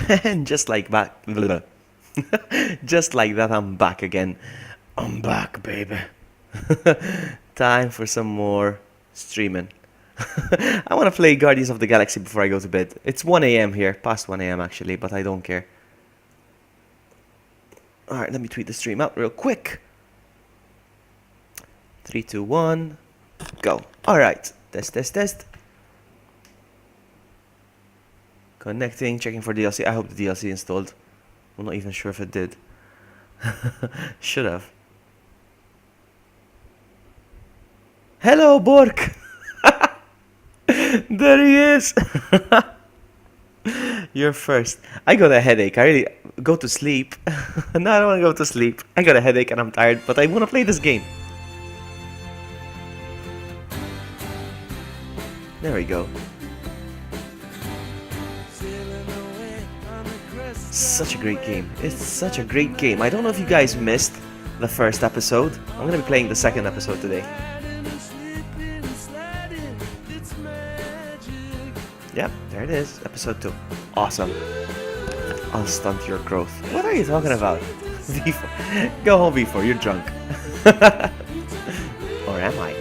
And just like that, just like that, I'm back again. I'm back, baby. Time for some more streaming. I want to play Guardians of the Galaxy before I go to bed. It's 1 a.m. here, past 1 a.m. actually, but I don't care. Alright, let me tweet the stream out real quick. 3, 2, 1, go. Alright, test. Connecting, checking for DLC. I hope the DLC installed. I'm not even sure if it did. Should have. Hello, Bork! There he is! You're first. I got a headache. I really go to sleep. No, I don't want to go to sleep. I got a headache and I'm tired, but I want to play this game. There we go. Such a great game. It's such a great game. I don't know if you guys missed the first episode. I'm gonna be playing the second episode today. Yep, there it is. Episode 2. Awesome. I'll stunt your growth. What are you talking about? V4. Go home, V4. You're drunk. Or am I?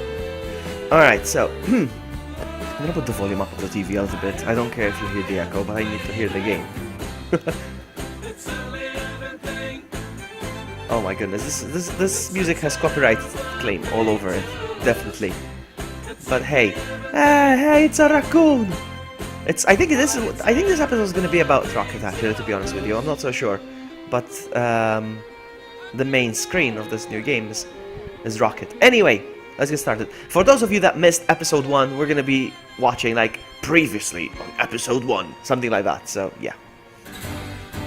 Alright, so... I'm gonna put the volume up of the TV a little bit. I don't care if you hear the echo, but I need to hear the game. Oh my goodness, this music has copyright claim all over it, definitely. But hey, hey, it's a raccoon. I think this episode is going to be about Rocket, actually. To be honest with you, I'm not so sure, but the main screen of this new game is Rocket. Anyway, let's get started. For those of you that missed episode 1, we're going to be watching like previously on episode 1, something like that. So yeah.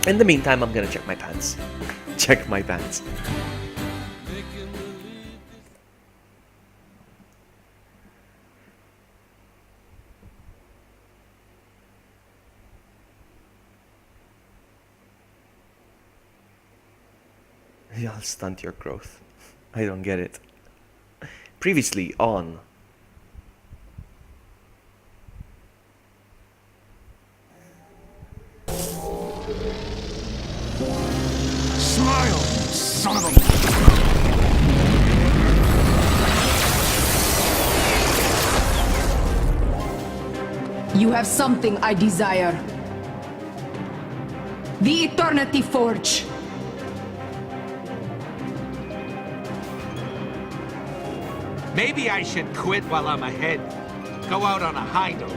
In the meantime, I'm gonna check my pants. Check my pants. I'll stunt your growth. I don't get it. Previously on... Smile, son of a... You have something I desire. The Eternity Forge. Maybe I should quit while I'm ahead. Go out on a high note.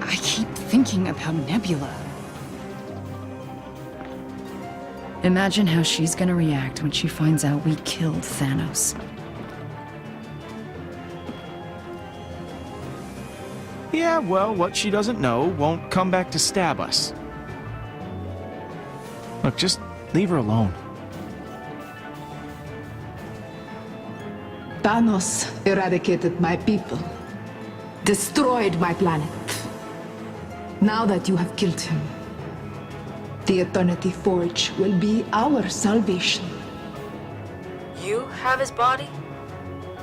I keep thinking about Nebula. Imagine how she's gonna react when she finds out we killed Thanos. Yeah, well, what she doesn't know won't come back to stab us. Look, just leave her alone. Thanos eradicated my people, destroyed my planet. Now that you have killed him, the Eternity Forge will be our salvation. You have his body?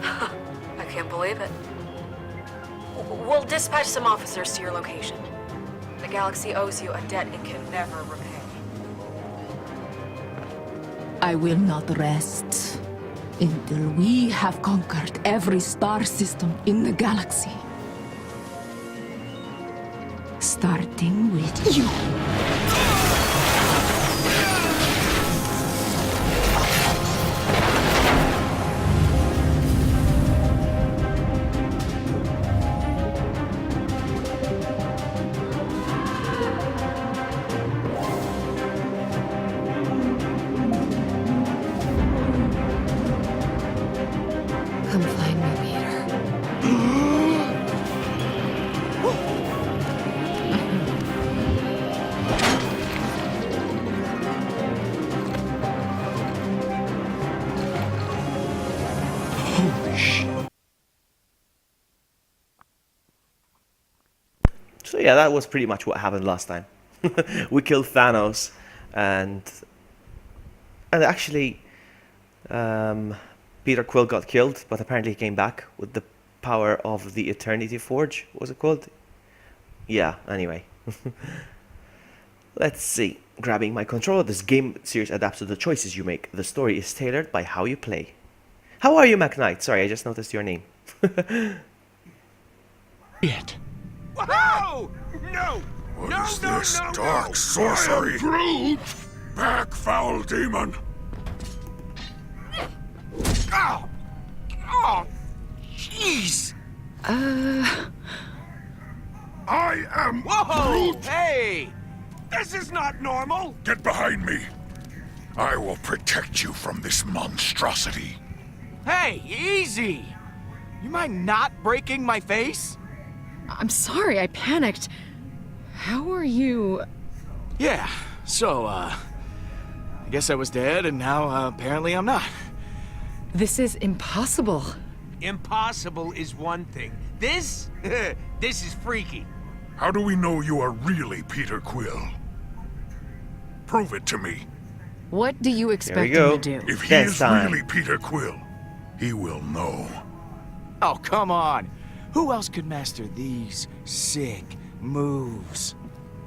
I can't believe it. We'll dispatch some officers to your location. The galaxy owes you a debt it can never repay. I will not rest until we have conquered every star system in the galaxy. Starting with you. Come find me, Peter. Holy shit. So yeah, that was pretty much what happened last time. We killed Thanos, and actually, Peter Quill got killed, but apparently he came back with the power of the Eternity Forge. What was it called? Yeah, anyway. Let's see. Grabbing my controller, this game series adapts to the choices you make. The story is tailored by how you play. How are you, McKnight? Sorry, I just noticed your name. It. Whoa! No! What No, is no, this no, dark no. sorcery? Groot! Back, foul demon! Oh! Oh! Jeez! I am Whoa! Groot! Hey! This is not normal! Get behind me! I will protect you from this monstrosity. Hey, easy! You mind not breaking my face? I'm sorry, I panicked. How are you? Yeah, so, I guess I was dead, and now, apparently I'm not. This is impossible. Impossible is one thing. This? This is freaky. How do we know you are really Peter Quill? Prove it to me. What do you we expect go. him to do? If he Dance is time. really Peter Quill, he will know. Oh, come on. Who else could master these sick moves?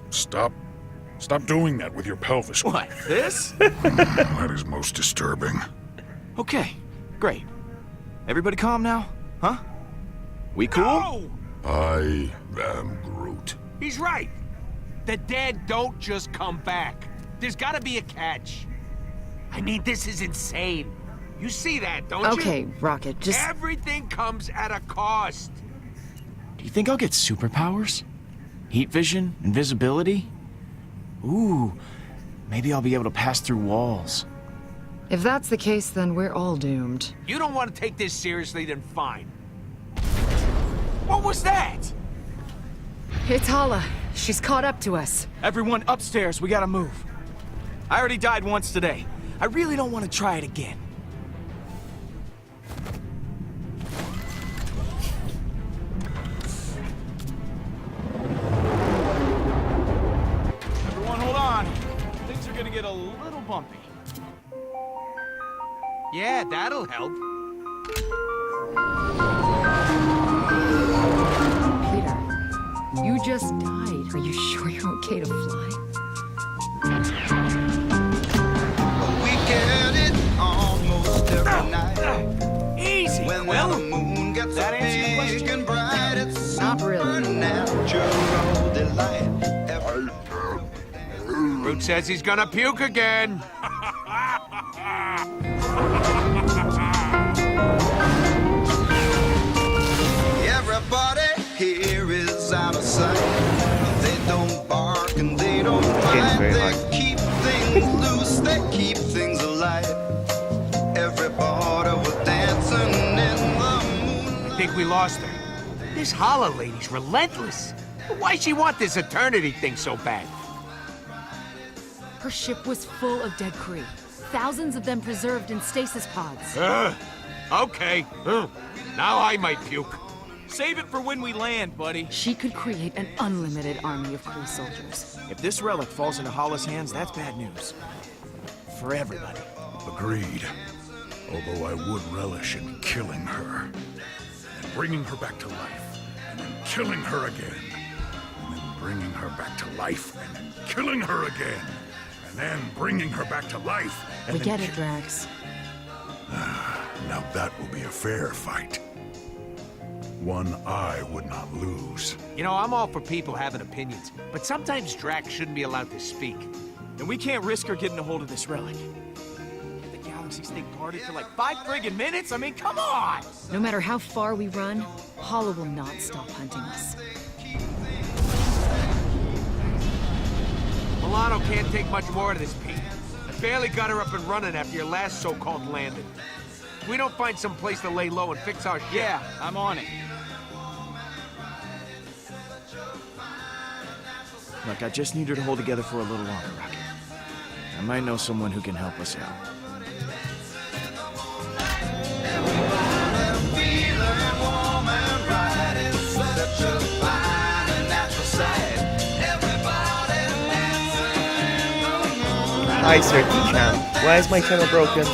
Stop doing that with your pelvis. What, this? That is most disturbing. Okay, great. Everybody calm now? Huh? We cool? No! I am Groot. He's right. The dead don't just come back. There's gotta be a catch. I mean, this is insane. You see that, don't you? Okay, Rocket, just... Everything comes at a cost. Do you think I'll get superpowers? Heat vision? Invisibility? Ooh, maybe I'll be able to pass through walls. If that's the case, then we're all doomed. You don't want to take this seriously, then fine. What was that? It's Hala. She's caught up to us. Everyone upstairs, we gotta move. I already died once today. I really don't want to try it again. Everyone hold on. Things are gonna get a little bumpy. Yeah, that'll help. Peter, you just died. Are you sure you're okay to fly? We get it almost every night. Easy, When the Quill. moon gets That answer your big question? and bright, it's Not really. supernatural delight. Every Groot says he's gonna puke again. Everybody here is out of sight. They don't bark and they don't Game's bite. very They hard. keep things loose, they keep things alive. Everybody was dancing in the moonlight. I think we lost her. This Hala lady's relentless. Why she want this eternity thing so bad? Her ship was full of dead Kree. Thousands of them preserved in stasis pods. Okay. Now I might puke. Save it for when we land, buddy. She could create an unlimited army of Kree soldiers. If this relic falls into Hala's hands, that's bad news. For everybody. Agreed. Although I would relish in killing her. And bringing her back to life. And then killing her again. And then bringing her back to life. And then killing her again. And then bringing her back to life. And We then get it, Drax. Now that will be a fair fight. One I would not lose. You know, I'm all for people having opinions, but sometimes Drax shouldn't be allowed to speak. And we can't risk her getting a hold of this relic. Get the galaxy stay guarded for like 5 friggin' minutes? I mean, come on! No matter how far we run, Hala will not stop hunting us. Milano can't take much more of this, Pete. I barely got her up and running after your last so-called landing. If we don't find some place to lay low and fix our ship... Yeah, I'm on it. Look, I just need her to hold together for a little longer, Rocket. I might know someone who can help us out. Feeling warm and bright, it's such a fine and natural sight. Everybody dancing in the moonlight. Hi, Sir T-Chan. Why is my channel broken?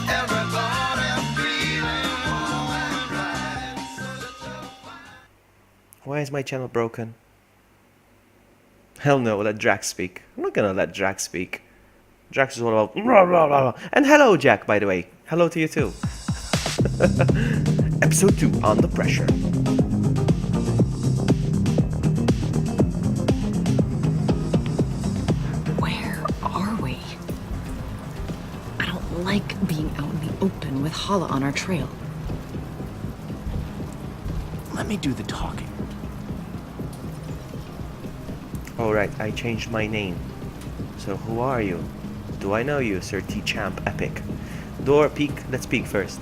Everybody feeling warm and bright. Why is my channel broken? Hell no, let Drax speak. I'm not gonna let Drax speak. Drax is all about rah, rah, rah, rah. And hello, Jack, by the way. Hello to you too. Episode 2, Under Pressure. Where are we? I don't like being out in the open with Hala on our trail. Let me do the talking. Alright, I changed my name. So who are you? Do I know you, Sir T-Champ Epic? Door, peek, let's peek first.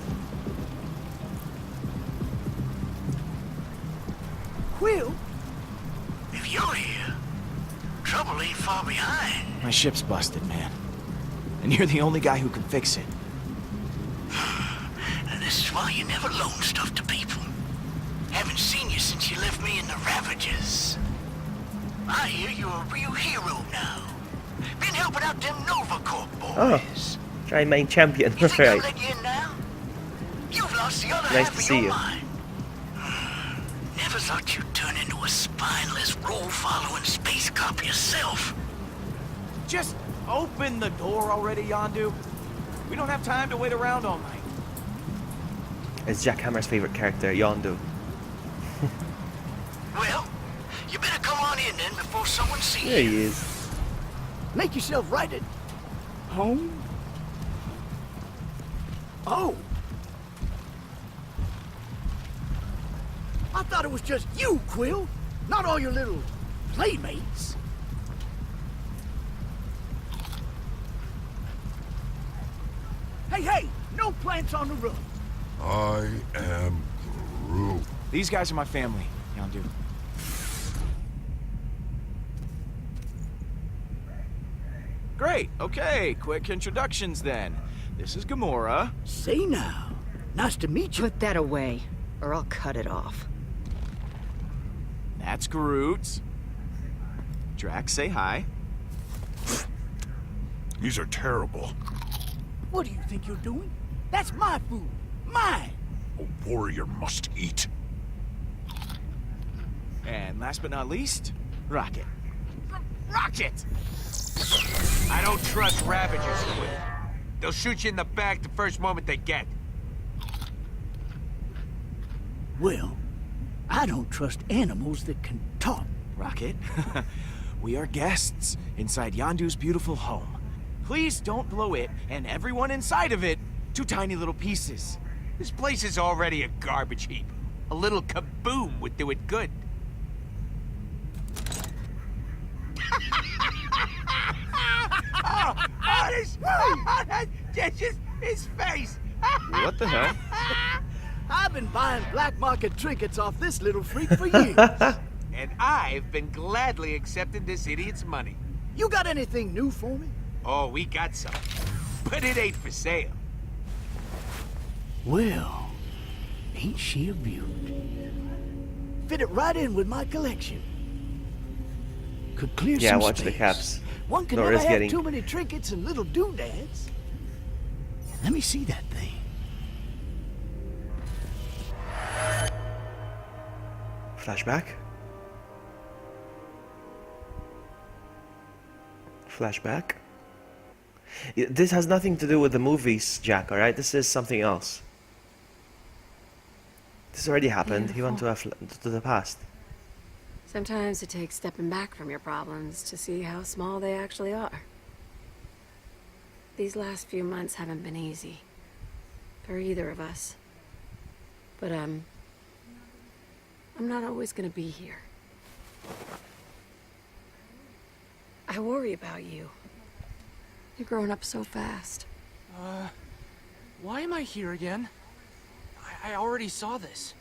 Quill? If you're here, trouble ain't far behind. My ship's busted, man. And you're the only guy who can fix it. And this is why you never loan stuff to people. Haven't seen you since you left me in the Ravagers. I hear you're a real hero now. Been helping out them Nova Corp boys. Oh, try main champion. You think I'll Right. let you in now? You've lost the other Nice half to of see your you. mind. Never thought you'd turn into a spineless, role-following space cop yourself. Just open the door already, Yondu. We don't have time to wait around all night. It's Jack Hammer's favorite character, Yondu. Well, you better come on in then before someone sees There you. he is. Make yourself right at home. Oh. I thought it was just you, Quill. Not all your little playmates. Hey, hey! No plants on the roof. I am Groot. These guys are my family, Yondu. Great, okay, quick introductions then. This is Gamora. Say now. Nice to meet you. Put that away, or I'll cut it off. That's Groot. Drax, say hi. These are terrible. What do you think you're doing? That's my food. Mine. A warrior must eat. And last but not least, Rocket. Rocket! I don't trust Ravagers, Quill. They'll shoot you in the back the first moment they get. Well, I don't trust animals that can talk. Rocket, we are guests inside Yondu's beautiful home. Please don't blow it and everyone inside of it to tiny little pieces. This place is already a garbage heap. A little kaboom would do it good. That's just his face. What the hell? I've been buying black market trinkets off this little freak for years. And I've been gladly accepting this idiot's money. You got anything new for me? Oh, we got some. But it ain't for sale. Well, ain't she a beaut? Fit it right in with my collection. Could clear Yeah, some watch space. the caps. One can Nora's never have getting- too many trinkets and little doodads. Let me see that thing. Flashback. Flashback. This has nothing to do with the movies, Jack, alright? This is something else. This already happened. He went to, to the past. Sometimes it takes stepping back from your problems to see how small they actually are. These last few months haven't been easy. For either of us. But, I'm not always gonna be here. I worry about you. You're growing up so fast. Why am I here again? I already saw this.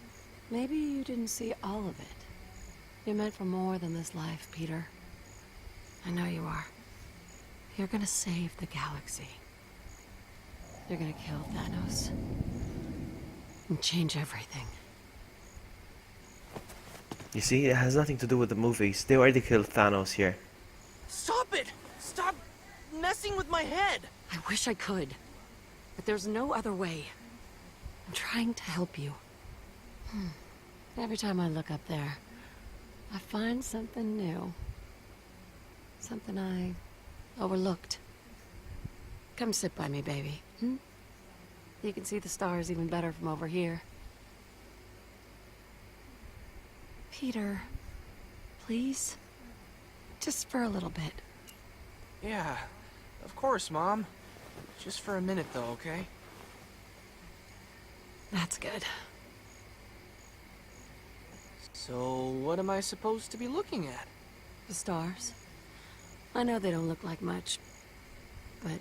Maybe you didn't see all of it. You're meant for more than this life, Peter. I know you are. You're gonna save the galaxy. You're gonna kill Thanos. And change everything. You see, it has nothing to do with the movies. They already killed Thanos here. Stop it! Stop messing with my head! I wish I could, but there's no other way. I'm trying to help you. Every time I look up there, I find something new. Something I overlooked. Come sit by me, baby. Hmm? You can see the stars even better from over here. Peter, please? Just for a little bit. Yeah, of course, Mom. Just for a minute, though, okay? That's good. So, what am I supposed to be looking at? The stars. I know they don't look like much, but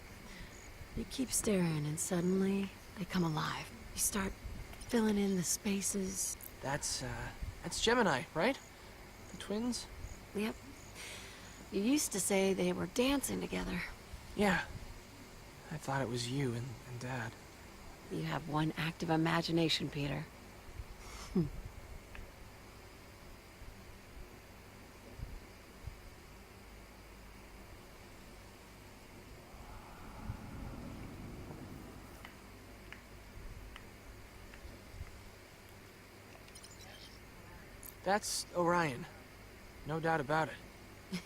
you keep staring and suddenly they come alive. You start filling in the spaces. That's Gemini, right? The twins? Yep. You used to say they were dancing together. Yeah. I thought it was you and Dad. You have one active imagination, Peter. That's Orion. No doubt about it.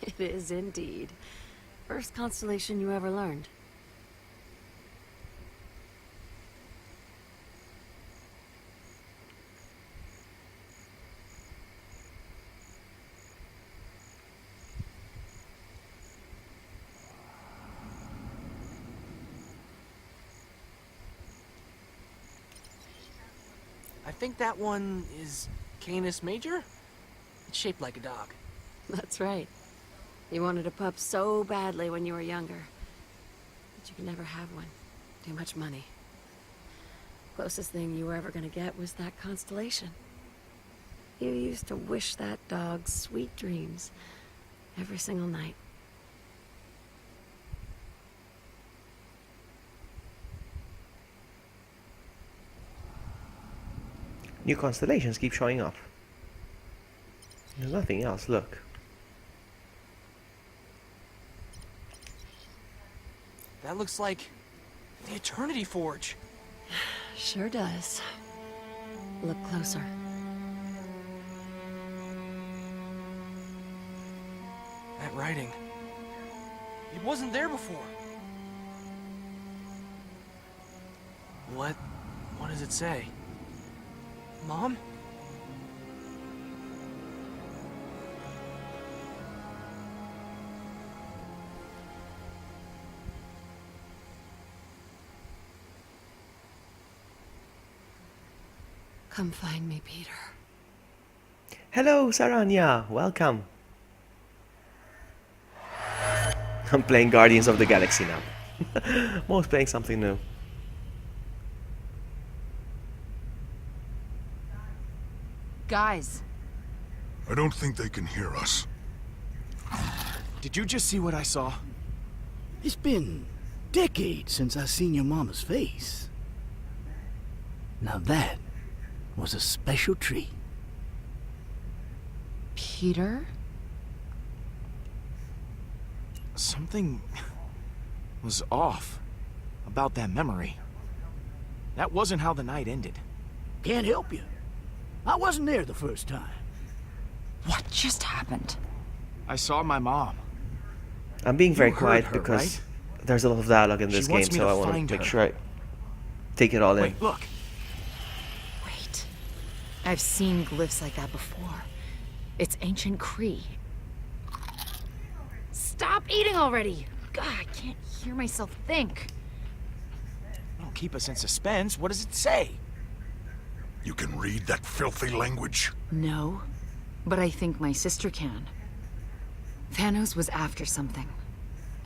It is indeed. First constellation you ever learned. I think that one is Canis Major? It's shaped like a dog. That's right. You wanted a pup so badly when you were younger. But you could never have one. Too much money. Closest thing you were ever gonna get was that constellation. You used to wish that dog sweet dreams every single night. New constellations keep showing up. There's nothing else, look. That looks like the Eternity Forge. Sure does. Look closer. That writing. It wasn't there before. What does it say? Mom? Come find me, Peter. Hello, Saranya. Welcome. I'm playing Guardians of the Galaxy now. Most playing something new. Guys, I don't think they can hear us. Did you just see what I saw? It's been decades since I seen your mama's face. Now that was a special treat. Peter? Something was off about that memory. That wasn't how the night ended. Can't help you. I wasn't there the first time. What just happened? I saw my mom. I'm being very You heard quiet her, because right? there's a lot of dialogue in She this game, wants me so to I want to find make her. sure I take it all in. Wait, look. Wait. I've seen glyphs like that before. It's ancient Kree. Stop eating already! God, I can't hear myself think. Don't keep us in suspense. What does it say? You can read that filthy language? No, but I think my sister can. Thanos was after something.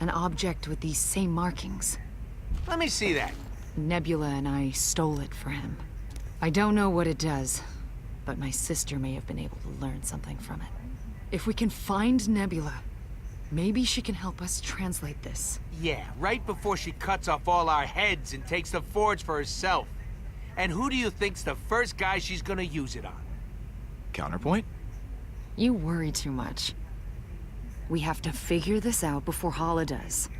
An object with these same markings. Let me see that. Nebula and I stole it for him. I don't know what it does, but my sister may have been able to learn something from it. If we can find Nebula, maybe she can help us translate this. Yeah, right before she cuts off all our heads and takes the forge for herself. And who do you think's the first guy she's gonna use it on? Counterpoint? You worry too much. We have to figure this out before Hala does.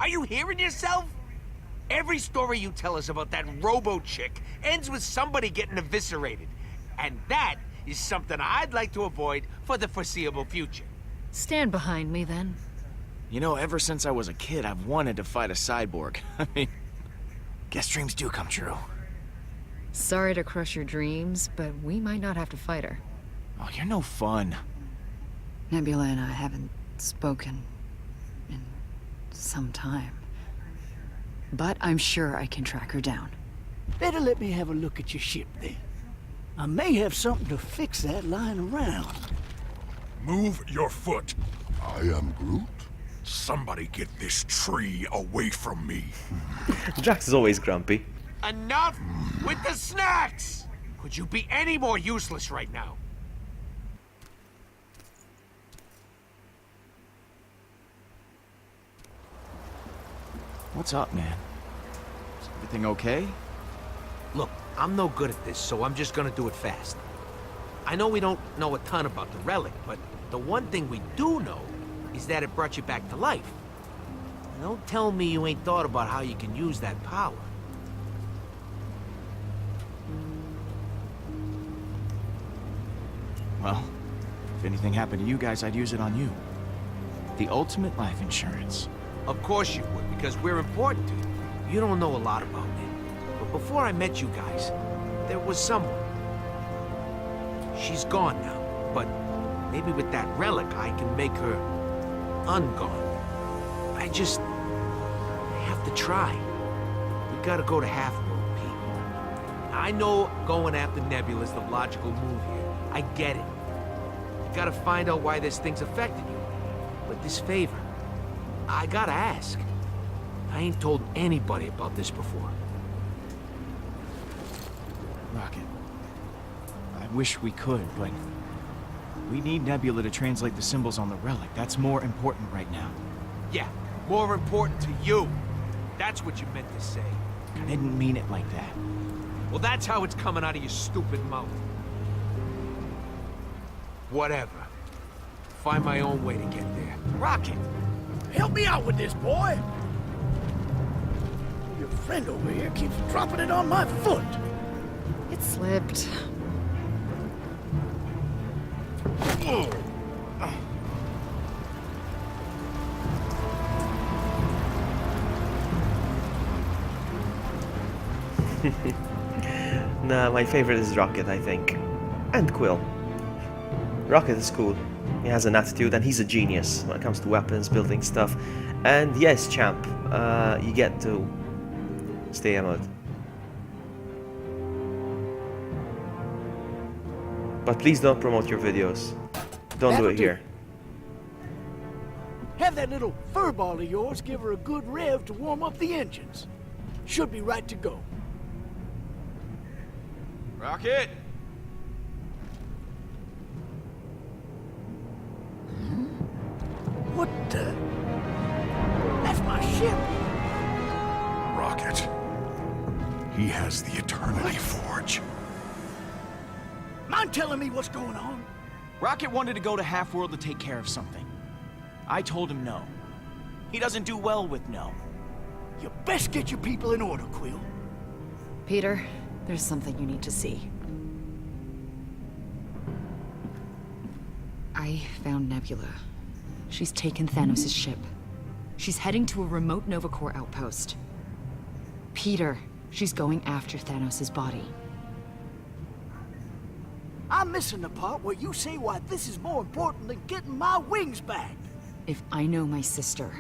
Are you hearing yourself? Every story you tell us about that robo-chick ends with somebody getting eviscerated. And that is something I'd like to avoid for the foreseeable future. Stand behind me, then. You know, ever since I was a kid, I've wanted to fight a cyborg. I mean, guess dreams do come true. Sorry to crush your dreams, but we might not have to fight her. Oh, you're no fun. Nebula and I haven't spoken in some time. But I'm sure I can track her down. Better let me have a look at your ship then. I may have something to fix that lying around. Move your foot. I am Groot. Somebody get this tree away from me. Drax is always grumpy. Enough with the snacks! Could you be any more useless right now? What's up, man? Is everything okay? Look, I'm no good at this, so I'm just gonna do it fast. I know we don't know a ton about the relic, but the one thing we do know is that it brought you back to life. And don't tell me you ain't thought about how you can use that power. Well, if anything happened to you guys, I'd use it on you. The ultimate life insurance. Of course you would, because we're important to you. You don't know a lot about me. But before I met you guys, there was someone. She's gone now, but maybe with that relic I can make her ungone. I have to try. We gotta go to Half-World, Pete. I know going after Nebula is the logical move here. I get it. You gotta find out why this thing's affected you. But this favor, I gotta ask. I ain't told anybody about this before. Rocket. I wish we could, but we need Nebula to translate the symbols on the relic. That's more important right now. Yeah, more important to you. That's what you meant to say. I didn't mean it like that. Well, that's how it's coming out of your stupid mouth. Whatever. Find my own way to get there. Rocket! Help me out with this, boy! Your friend over here keeps dropping it on my foot. It slipped. Nah, my favorite is Rocket, I think. And Quill. Rocket is cool. He has an attitude and he's a genius when it comes to weapons, building stuff. And yes, champ, you get to stay mode. But please don't promote your videos. Don't do That'll it here. Have that little furball of yours give her a good rev to warm up the engines. Should be right to go. Rocket! What the? That's my ship. Rocket. He has the Eternity Forge. Mind telling me what's going on? Rocket wanted to go to Half-World to take care of something. I told him no. He doesn't do well with no. You best get your people in order, Quill. Peter, there's something you need to see. I found Nebula. She's taken Thanos' ship. She's heading to a remote Nova Corps outpost. Peter, she's going after Thanos' body. I'm missing the part where you say why this is more important than getting my wings back. If I know my sister,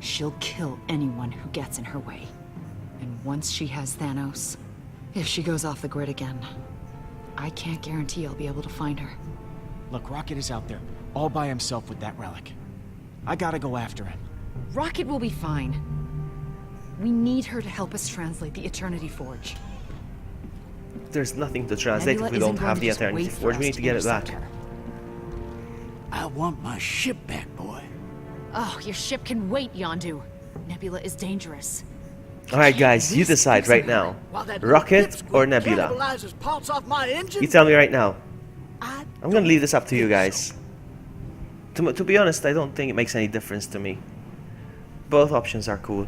she'll kill anyone who gets in her way. And once she has Thanos, if she goes off the grid again, I can't guarantee I'll be able to find her. Look, Rocket is out there, all by himself with that relic. I gotta go after him. Rocket will be fine. We need her to help us translate the Eternity Forge. There's nothing to translate Nebula if we isn't don't going have to the just Eternity wait for Forge. We us need to get it back. intercept her. I want my ship back, boy. Oh, your ship can wait, Yondu. Nebula is dangerous. Alright guys, you decide right now. Rocket or Nebula? Cannibalizes parts off my engine? You tell me right now. I'm gonna leave this up to you guys. To be honest, I don't think it makes any difference to me. Both options are cool.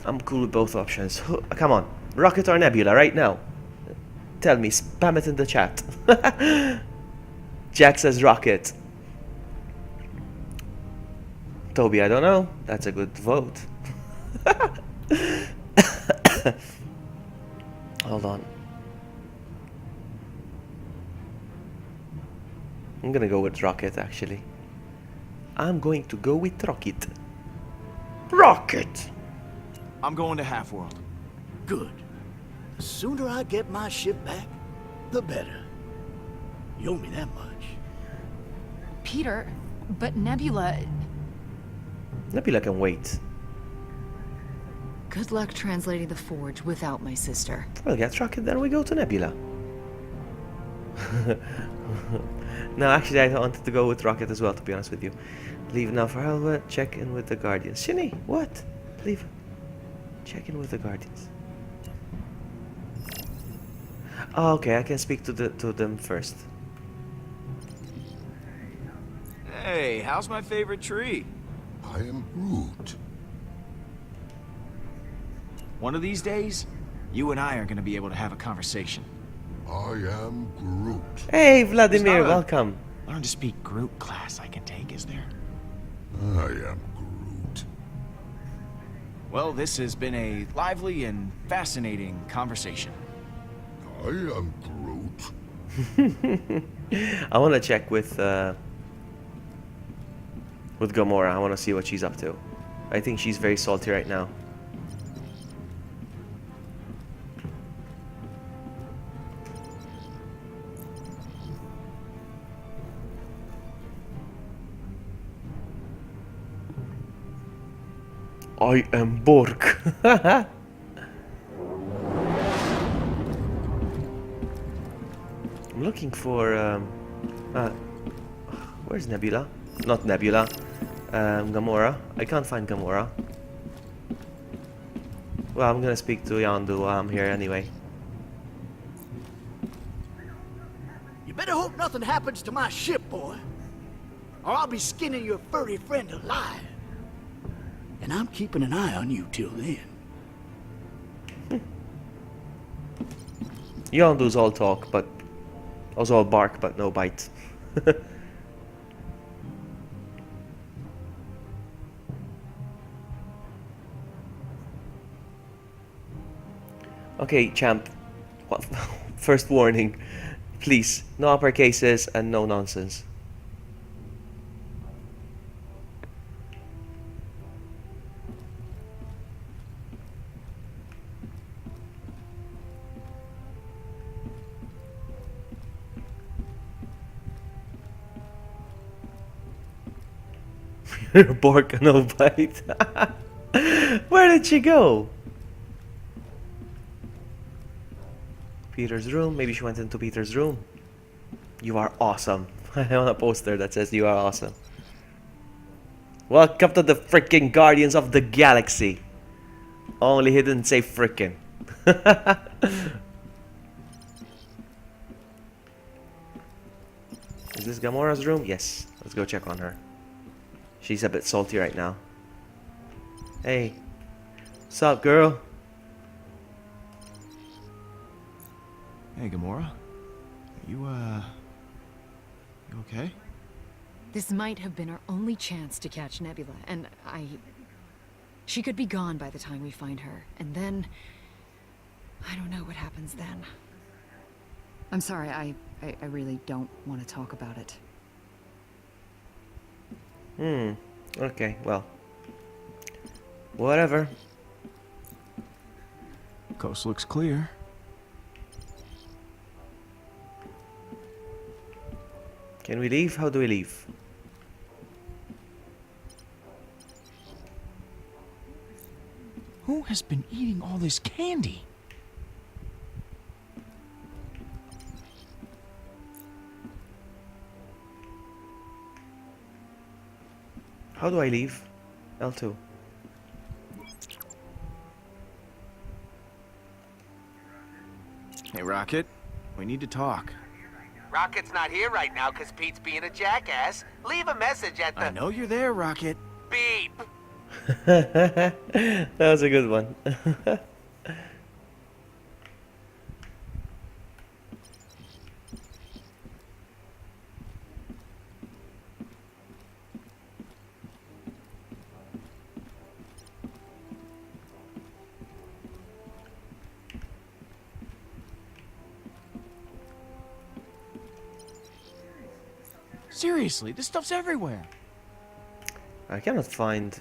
I'm cool with both options. Come on, Rocket or Nebula right now? Tell me, spam it in the chat. Jack says Rocket. Toby, I don't know. That's a good vote. Hold on. I'm gonna go with Rocket, actually. I'm going to go with Rocket. Rocket! I'm going to Half-World. Good. The sooner I get my ship back, the better. You owe me that much. Peter, but Nebula... Nebula can wait. Good luck translating the Forge without my sister. We'll get Rocket, then we go to Nebula. No, actually, I wanted to go with Rocket as well, to be honest with you. Leave now for Helva, check in with the Guardians. Shinny, what? Leave. Check in with the Guardians. Oh, okay, I can speak to them first. Hey, how's my favorite tree? I am Groot. One of these days, you and I are gonna be able to have a conversation. I am Groot. Hey, Vladimir, There's not a welcome. Learn to speak Groot class I can take, is there? I am Groot. Well, this has been a lively and fascinating conversation. I am Groot. I want to check with Gamora. I want to see what she's up to. I think she's very salty right now. I am Bork. I'm looking for where's Nebula? Not Nebula. Gamora. I can't find Gamora. Well, I'm gonna speak to Yondu while I'm here anyway. You better hope nothing happens to my ship, boy. Or I'll be skinning your furry friend alive. And I'm keeping an eye on you till then. Yondu's all talk, but also all bark, but no bite. Okay, champ. First warning. Please, no upper cases and no nonsense. Bork, no bite. Where did she go? Peter's room. Maybe she went into Peter's room. You are awesome. I want a poster that says you are awesome. Welcome to the freaking Guardians of the Galaxy. Only he didn't say freaking. Is this Gamora's room? Yes. Let's go check on her. She's a bit salty right now. Hey. What's up, girl? Hey, Gamora. You okay? This might have been our only chance to catch Nebula, and she could be gone by the time we find her, and then... I don't know what happens then. I'm sorry, I really don't want to talk about it. Okay, well. Whatever. Coast looks clear. Can we leave? How do we leave? Who has been eating all this candy? How do I leave? L2. Hey, Rocket. We need to talk. Rocket's not here right now because Pete's being a jackass. Leave a message at the... I know you're there, Rocket. Beep. That was a good one. Seriously, this stuff's everywhere. I cannot find.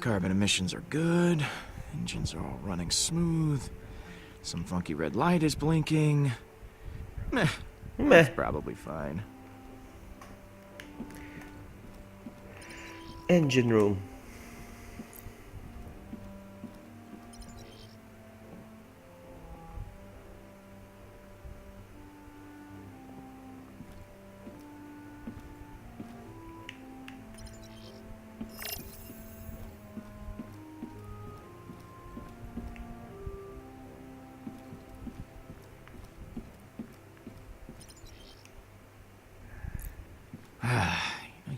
Carbon emissions are good. Engines are all running smooth. Some funky red light is blinking. Meh. That's probably fine. Engine room.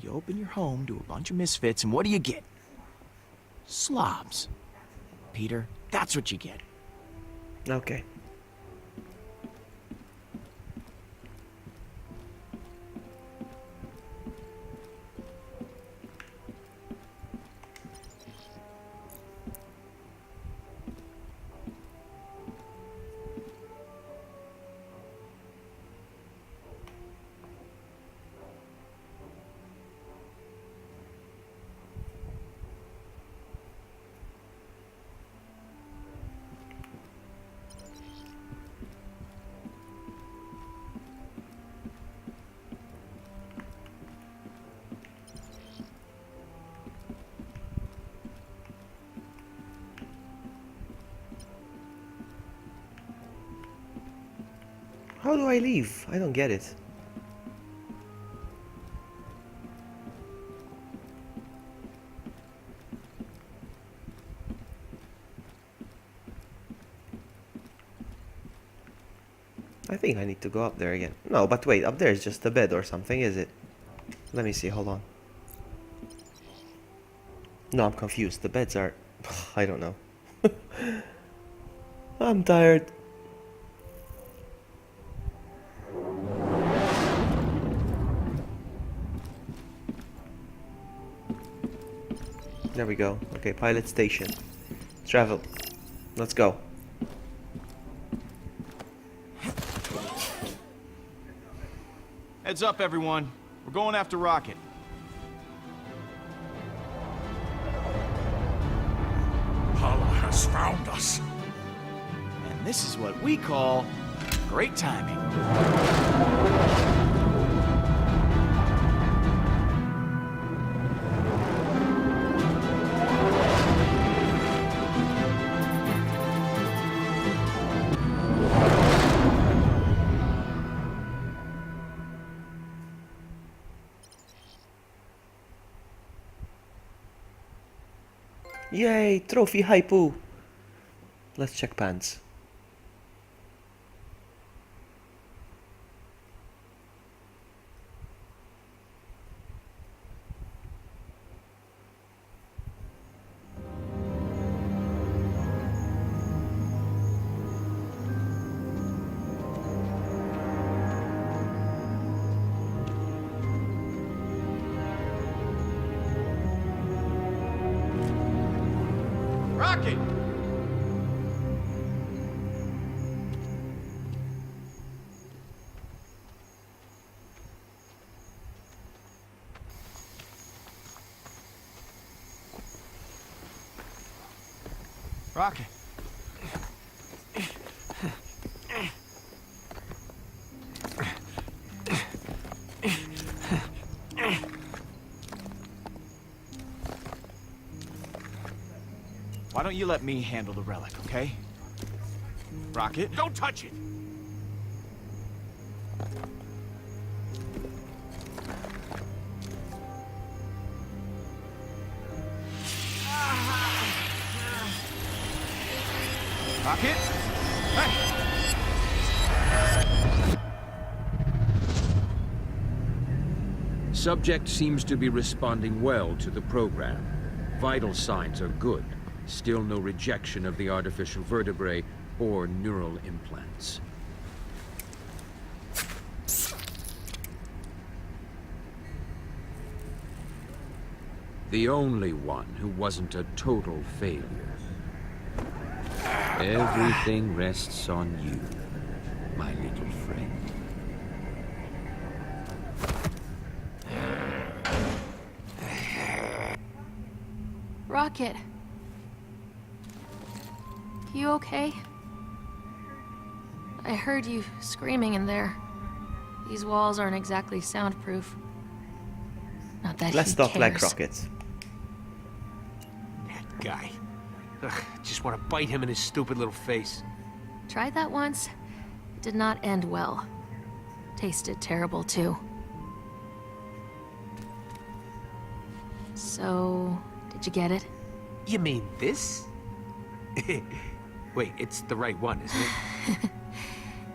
You open your home to a bunch of misfits, and what do you get? Slobs. Peter, that's what you get. Okay. How do I leave? I don't get it. I think I need to go up there again. No, but wait, up there is just a bed or something, is it? Let me see, hold on. No, I'm confused. The beds are... I don't know. I'm tired. There we go. Okay, pilot station. Travel. Let's go. Heads up, everyone. We're going after Rocket. Hala has found us. And this is what we call great timing. Yay, trophy Hypu. Let's check pants. Rocket! Rocket. Why don't you let me handle the relic, okay? Rocket? Don't touch it! Rocket? Hey! Subject seems to be responding well to the program. Vital signs are good. Still no rejection of the artificial vertebrae or neural implants. The only one who wasn't a total failure. Everything rests on you, my little friend. Rocket. You okay? I heard you screaming in there. These walls aren't exactly soundproof. Not that Let's he talk like cares. Rocket. That guy. Ugh, just want to bite him in his stupid little face. Tried that once. It did not end well. Tasted terrible too. So, did you get it? You mean this? Wait, it's the right one, isn't it?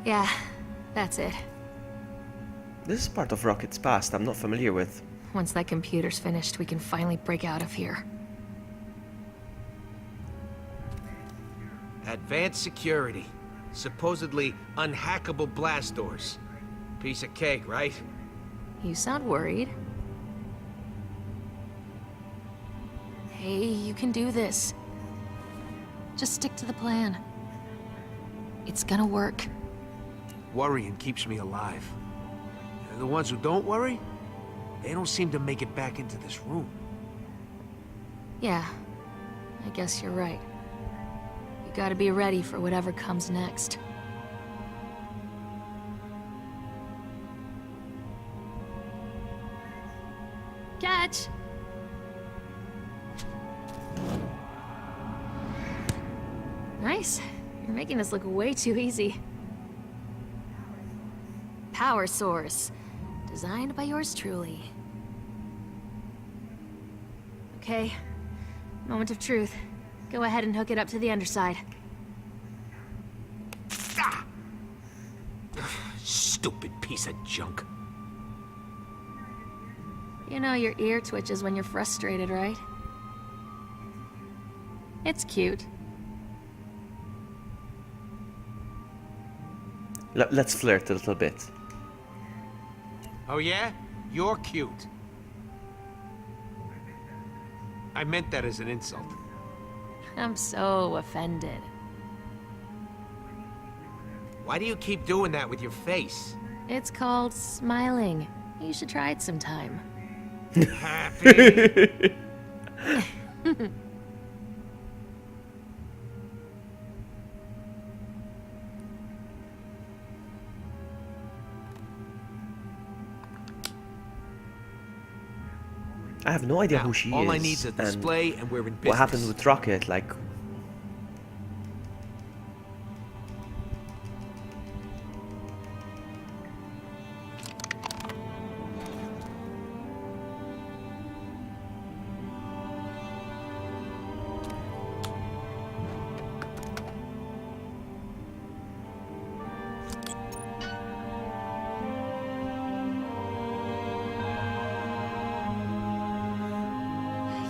Yeah, that's it. This is part of Rocket's past I'm not familiar with. Once that computer's finished, we can finally break out of here. Advanced security. Supposedly unhackable blast doors. Piece of cake, right? You sound worried. Hey, you can do this. Just stick to the plan. It's gonna work. Worrying keeps me alive. The ones who don't worry, they don't seem to make it back into this room. Yeah, I guess you're right. You gotta be ready for whatever comes next. Catch! Nice. You're making this look way too easy. Power source. Designed by yours truly. Okay. Moment of truth. Go ahead and hook it up to the underside. Ah! Stupid piece of junk. You know your ear twitches when you're frustrated, right? It's cute. Let's flirt a little bit. Oh yeah? You're cute. I meant that as an insult. I'm so offended. Why do you keep doing that with your face? It's called smiling. You should try it sometime. Happy? I have no idea Now, who she all is. I need's a display and we're in business. What happened with Rocket? Like,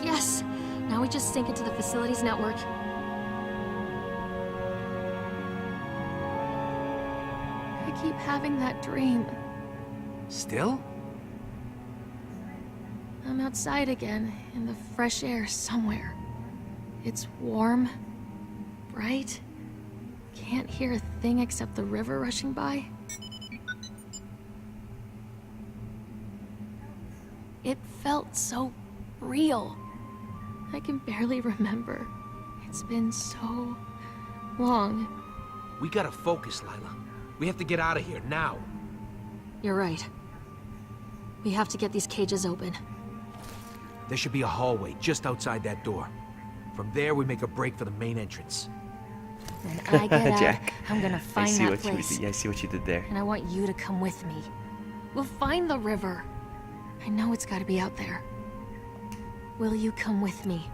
Yes! Now we just sync it to the facilities network. I keep having that dream. Still? I'm outside again, in the fresh air somewhere. It's warm, bright. Can't hear a thing except the river rushing by. It felt so real. I can barely remember. It's been so long. We gotta focus, Lila. We have to get out of here, now. You're right. We have to get these cages open. There should be a hallway just outside that door. From there, we make a break for the main entrance. When I get out, Jack, I'm gonna I find see that what place. I see what you did there. And I want you to come with me. We'll find the river. I know it's gotta be out there. Will you come with me?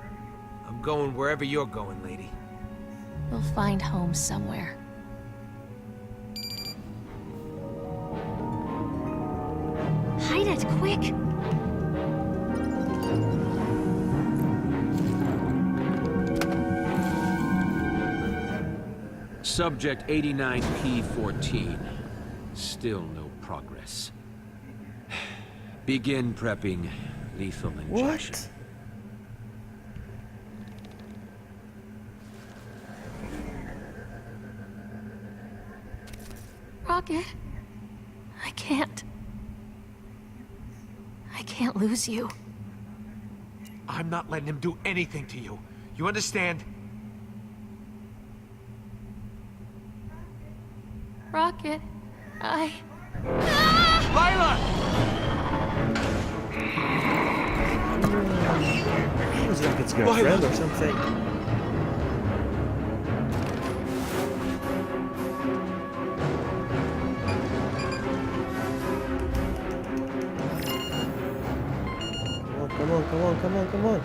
I'm going wherever you're going, lady. We'll find home somewhere. Hide it, quick! Subject 89P14. Still no progress. Begin prepping lethal injection. What? Rocket, I can't. I can't lose you. I'm not letting him do anything to you. You understand? Rocket, I... Lila! He was Rocket's girlfriend or something. Come on, come on, come on, come on.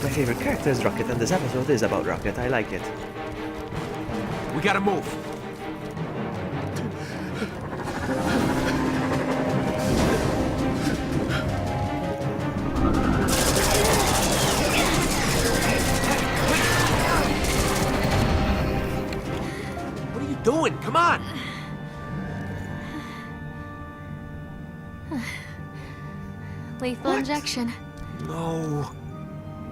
My favorite character is Rocket, and this episode is about Rocket. I like it. We gotta move. What are you doing? Come on! Lethal injection. No.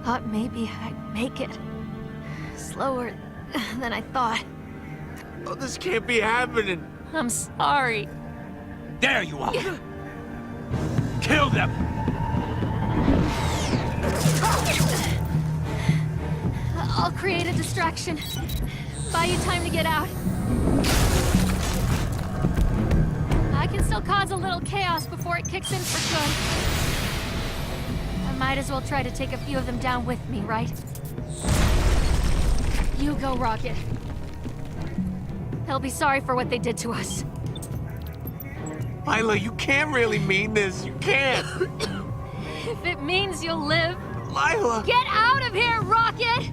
Thought maybe I'd make it. Slower than I thought. Oh, this can't be happening. I'm sorry. There you are. Kill them. I'll create a distraction. Buy you time to get out. I can still cause a little chaos before it kicks in for good. I might as well try to take a few of them down with me, right? You go, Rocket. They'll be sorry for what they did to us. Lila, you can't really mean this. You can't. If it means you'll live... Lila! Get out of here, Rocket!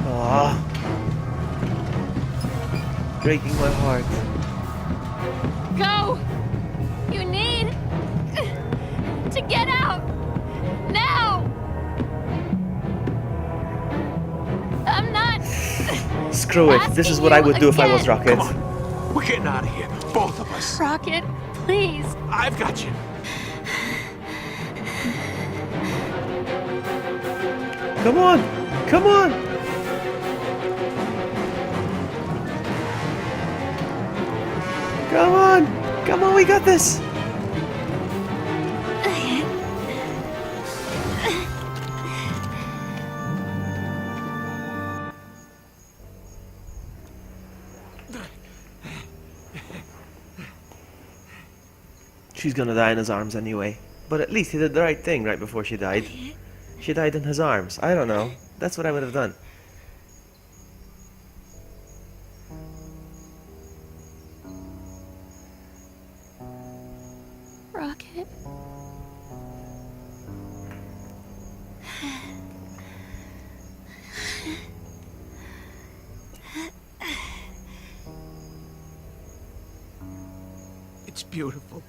Aww. Breaking my heart. Go! You need... to get out! Now! I'm not... Screw it. This is what I would do if I was Rocket. Come on. We're getting out of here. Both of us. Rocket, please. I've got you. Come on! Come on! Come on! Come on, we got this! She's gonna die in his arms anyway. But at least he did the right thing right before she died. She died in his arms. I don't know. That's what I would have done. Rocket. It's beautiful.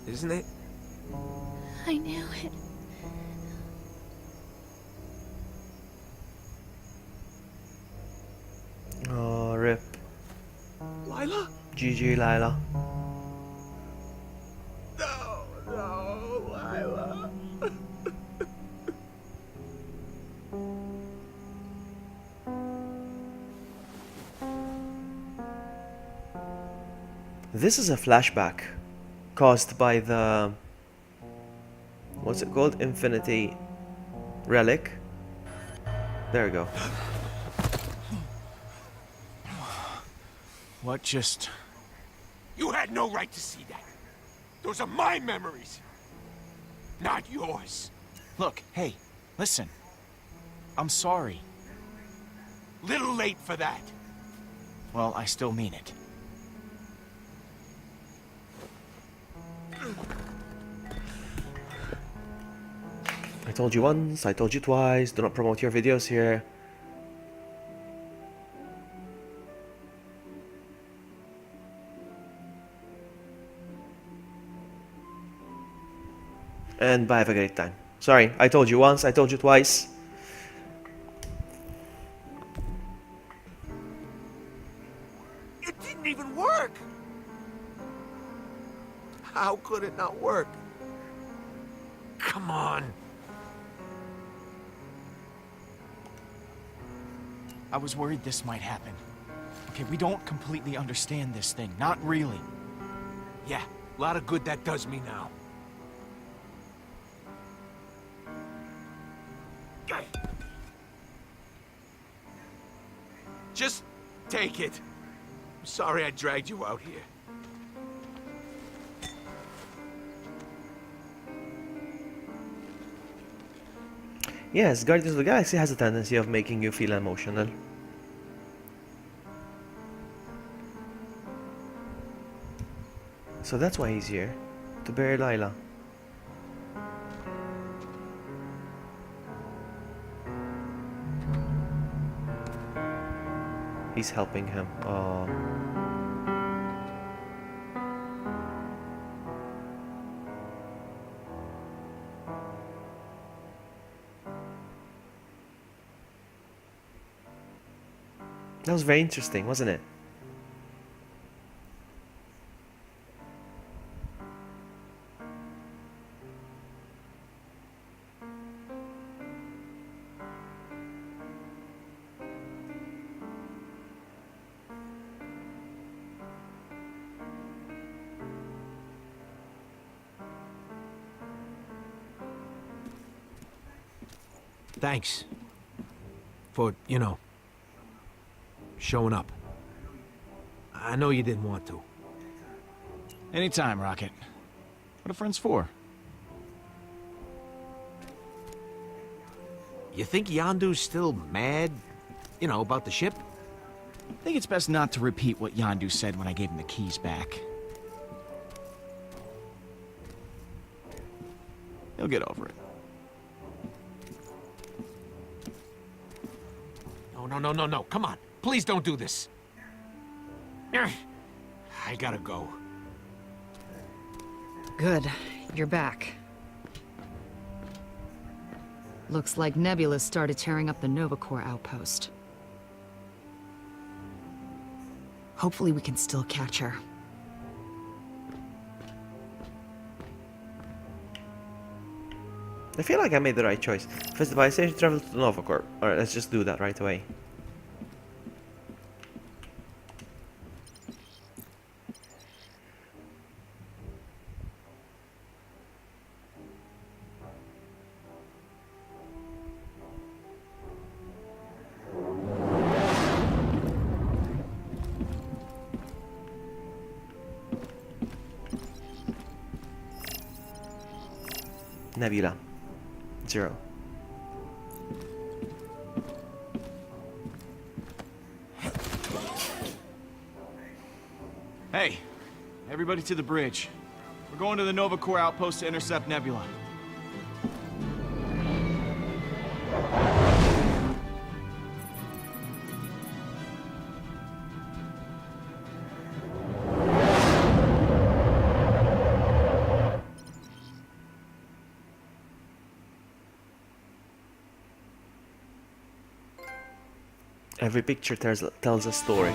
Isn't it? I knew it. Oh, rip. Lila? GG, Lila. No, Lila. This is a flashback caused by the... what's it called? Infinity Relic. There we go. What just... You had no right to see that. Those are my memories, not yours. Look, hey, listen. I'm sorry. Little late for that. well, I still mean it. I told you once, I told you twice, do not promote your videos here. And bye, have a great time. Sorry, I told you once, I told you twice. It didn't even work! How could it not work? Come on. I was worried this might happen. Okay, we don't completely understand this thing. Not really. Yeah, a lot of good that does me now. Just take it. I'm sorry I dragged you out here. Yes, Guardians of the Galaxy has a tendency of making you feel emotional. So that's why he's here, to bury Lila. He's helping him. Oh. That was very interesting, wasn't it? Thanks. For, you know, showing up. I know you didn't want to. Anytime, Rocket. What are friends for? You think Yondu's still mad, you know, about the ship? I think it's best not to repeat what Yondu said when I gave him the keys back. He'll get over it. No. Come on. Please don't do this. I gotta go. Good. You're back. Looks like Nebula started tearing up the Nova Corps outpost. Hopefully we can still catch her. I feel like I made the right choice. First, I say travel to the Nova Corps. Alright, let's just do that right away. Nebula. 0. Hey, everybody to the bridge. We're going to the Nova Corps outpost to intercept Nebula. Every picture tells a story.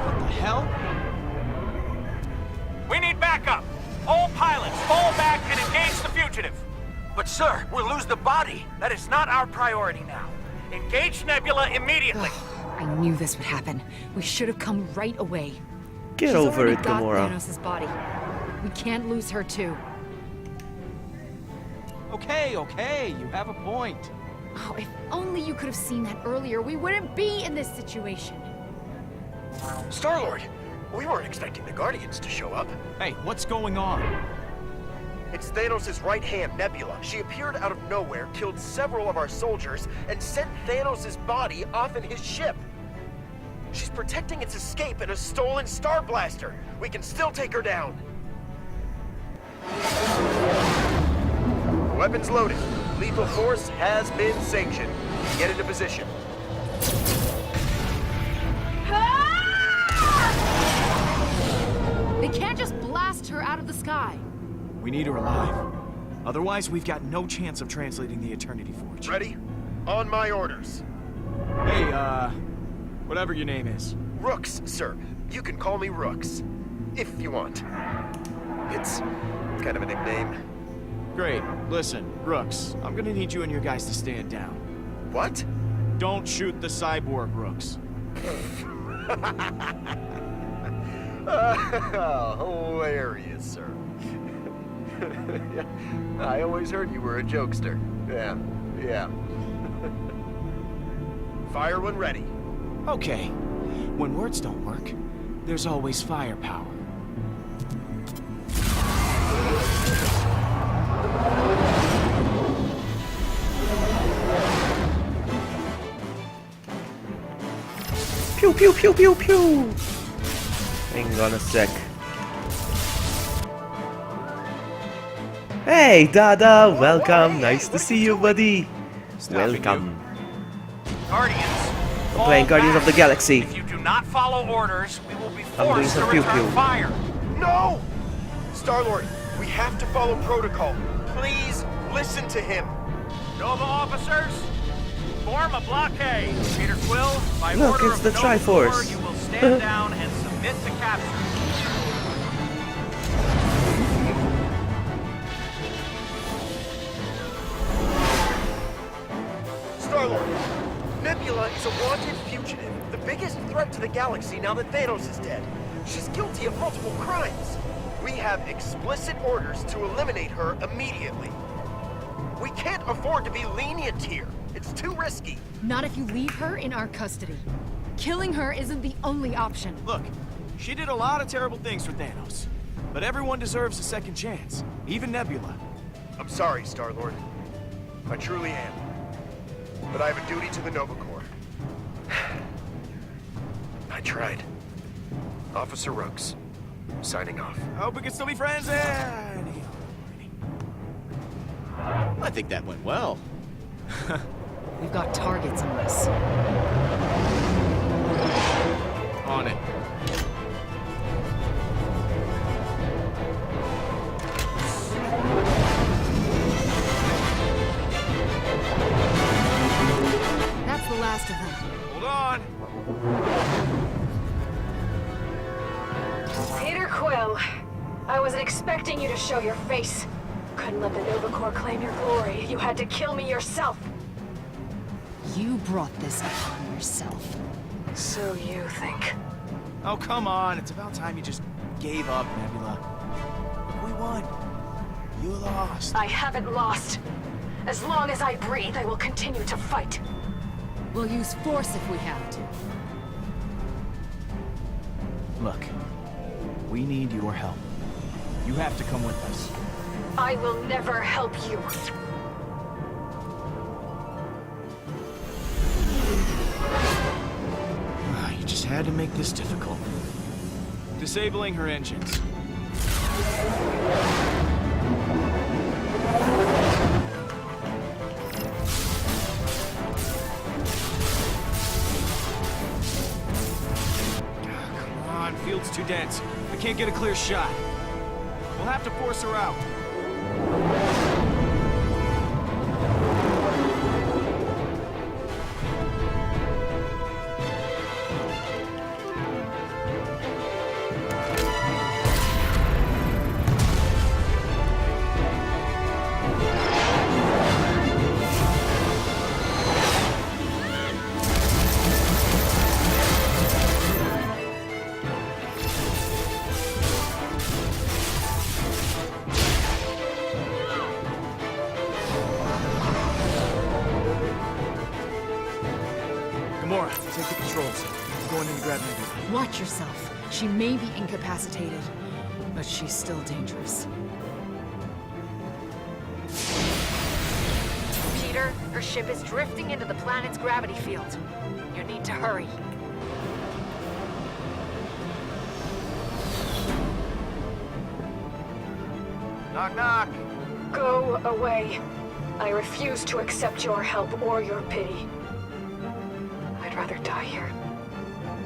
What the hell? We need backup! All pilots, fall back and engage the fugitive! But sir, we'll lose the body. That is not our priority now. Engage Nebula immediately! I knew this would happen. We should have come right away. Get She's over already it, got Gamora. Thanos' body. We can't lose her too. Okay, you have a point. Oh, if only you could have seen that earlier, we wouldn't be in this situation. Star-Lord, we weren't expecting the Guardians to show up. Hey, what's going on? It's Thanos' right hand, Nebula. She appeared out of nowhere, killed several of our soldiers, and sent Thanos' body off in his ship. She's protecting its escape in a stolen Star Blaster. We can still take her down. Weapons loaded. Lethal force has been sanctioned. Get into position. They can't just blast her out of the sky. We need her alive. Otherwise, we've got no chance of translating the Eternity Forge. Ready? On my orders. Hey, whatever your name is. Rooks, sir. You can call me Rooks. If you want. It's kind of a nickname. Great. Listen, Rooks, I'm gonna need you and your guys to stand down. What? Don't shoot the cyborg, Rooks. Hilarious, sir. I always heard you were a jokester. Yeah. Fire when ready. Okay. When words don't work, there's always firepower. Pew pew pew pew pew! Hang on a sec. Hey, Dada! Welcome! Nice to see you, buddy! Welcome. Guardians, I'm playing Guardians of the Galaxy. if you do not follow orders, we will be I'm doing forced to some pew return pew. fire. No! Star-Lord, we have to follow protocol. Please listen to him. Nova officers, form a blockade. Peter Quill, by Look, order it's of the Nova Triforce. Corps, you will stand down and submit to capture. Star-Lord, Nebula is a wanted fugitive, the biggest threat to the galaxy now that Thanos is dead. She's guilty of multiple crimes. We have explicit orders to eliminate her immediately. We can't afford to be lenient here. It's too risky. Not if you leave her in our custody. Killing her isn't the only option. Look, she did a lot of terrible things for Thanos. But everyone deserves a second chance, even Nebula. I'm sorry, Star-Lord. I truly am. But I have a duty to the Nova Corps. I tried. Officer Rooks, signing off. I hope we can still be friends. I think that went well. We've got targets on us. On it. That's the last of them. Hold on. Peter Quill, I wasn't expecting you to show your face. Couldn't let the Nova Corps claim your glory. You had to kill me yourself. You brought this upon yourself. So you think. Oh, come on. It's about time you just gave up, Nebula. Look, we won. You lost. I haven't lost. As long as I breathe, I will continue to fight. We'll use force if we have to. Look, we need your help. You have to come with us. I will never help you. You just had to make this difficult. Disabling her engines. Come on, field's too dense. I can't get a clear shot. We'll have to force her out. Gamora, take the controls. I'm going in to grab Nebula. Watch yourself. She may be incapacitated, but she's still dangerous. Her ship is drifting into the planet's gravity field. You need to hurry. Knock, knock. Go away. I refuse to accept your help or your pity. I'd rather die here.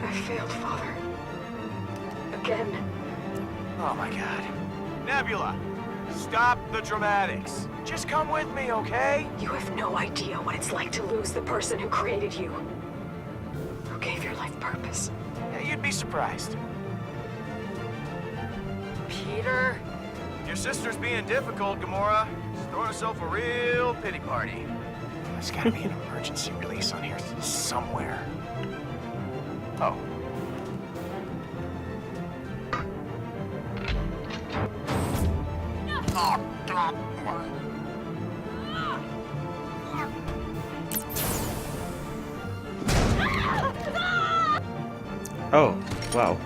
I failed, Father. Again. Oh my god. Nebula, stop the dramatics. Just come with me, okay? You have no idea what it's like to lose the person who created you. Who gave your life purpose. Yeah, you'd be surprised. Peter? Your sister's being difficult, Gamora. She's throwing herself a real pity party. There's gotta be an emergency release on here somewhere. Oh. Oh, wow.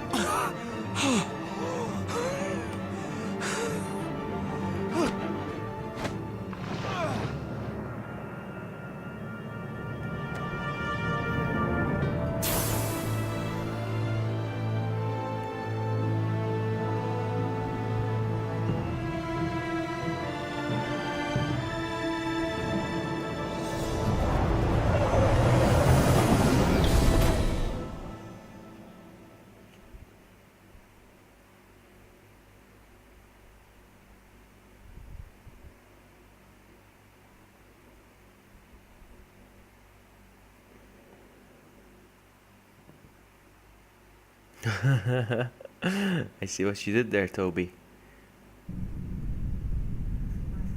I see what you did there, Toby.